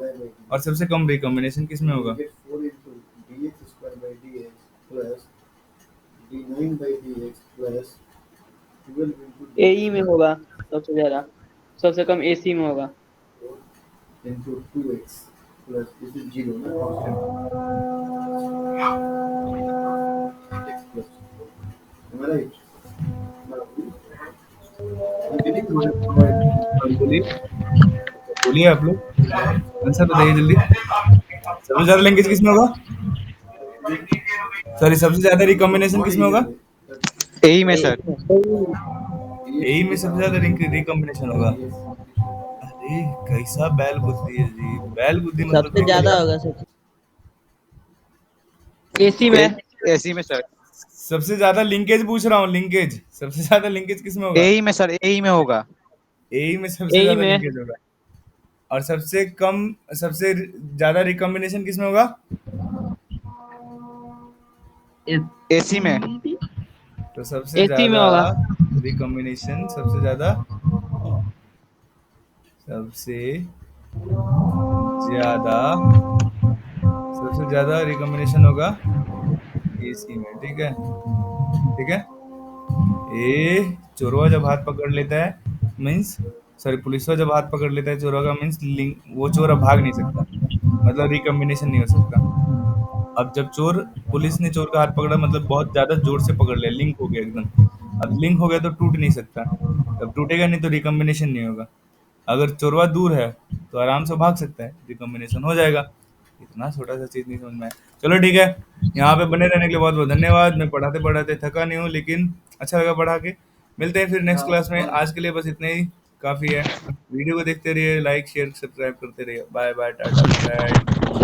और सबसे कम रिकॉम्बिनेशन किस में you होगा? will get 4 into dx square by dx plus d9 by dx plus 12 into एई में होगा सबसे ज्यादा, सबसे कम एसी में होगा। into 2x plus this is 0 na constant x plus 4. Am I right? Now, I'm getting बोलिए, बोलिए आप लोग, आंसर बताइए जल्दी। सबसे ज्यादा लिंकेज किस में होगा? सॉरी, सबसे ज्यादा रिकॉम्बिनेशन किस में होगा? एई में सर। यही में सबसे ज्यादा रिकॉम्बिनेशन होगा। अरे कैसा बैल बुद्धि है जी, बैल बुद्धि मतलब सबसे क्या ज्यादा होगा? होगा सबसे एसी में एसी में सर। सबसे ज्यादा लिंकेज पूछ रहा हूँ, लिंकेज सबसे ज्यादा लिंकेज किस में होगा? एई में सर, एई में होगा। यही में सबसे एई ज्यादा में लिंकेज होगा। और सबसे कम, सबसे ज्यादा रिकॉम्बिनेशन किस में होगा? एसी में। तो सबसे एसी में ज्यादा होगा। रिकॉम्बिनेशन, सबसे ज्यादा, सबसे ज्यादा, सबसे ज्यादा रिकॉम्बिनेशन होगा एसी में, ठीक है, ठीक है। ए चोरवा जब हाथ पकड़ लेता है मीन्स, सॉरी पुलिसवा जब हाथ पकड़ लेता है चोरवा का मीन्स वो चोर अब भाग नहीं सकता, मतलब रिकॉम्बिनेशन नहीं हो सकता। अब जब चोर, पुलिस ने चोर का हाथ पकड़ा मतलब बहुत ज्यादा जोर से पकड़ लिया, लिंक हो गया एकदम। अब लिंक हो गया तो टूट नहीं सकता, जब टूटेगा नहीं तो रिकॉम्बिनेशन नहीं होगा। अगर चोरवा दूर है तो आराम से भाग सकता है, रिकॉम्बिनेशन हो जाएगा। इतना छोटा सा चीज नहीं समझ में आया। चलो ठीक है, यहाँ पे बने रहने के लिए बहुत बहुत धन्यवाद। मैं पढ़ाते पढ़ाते थका नहीं हूँ, लेकिन अच्छा लगा पढ़ा के। मिलते हैं फिर नेक्स्ट क्लास में, आज के लिए बस इतना ही काफी है। वीडियो को देखते रहिए, लाइक शेयर सब्सक्राइब करते रहिए। बाय बाय, टाटा, गुड नाइट।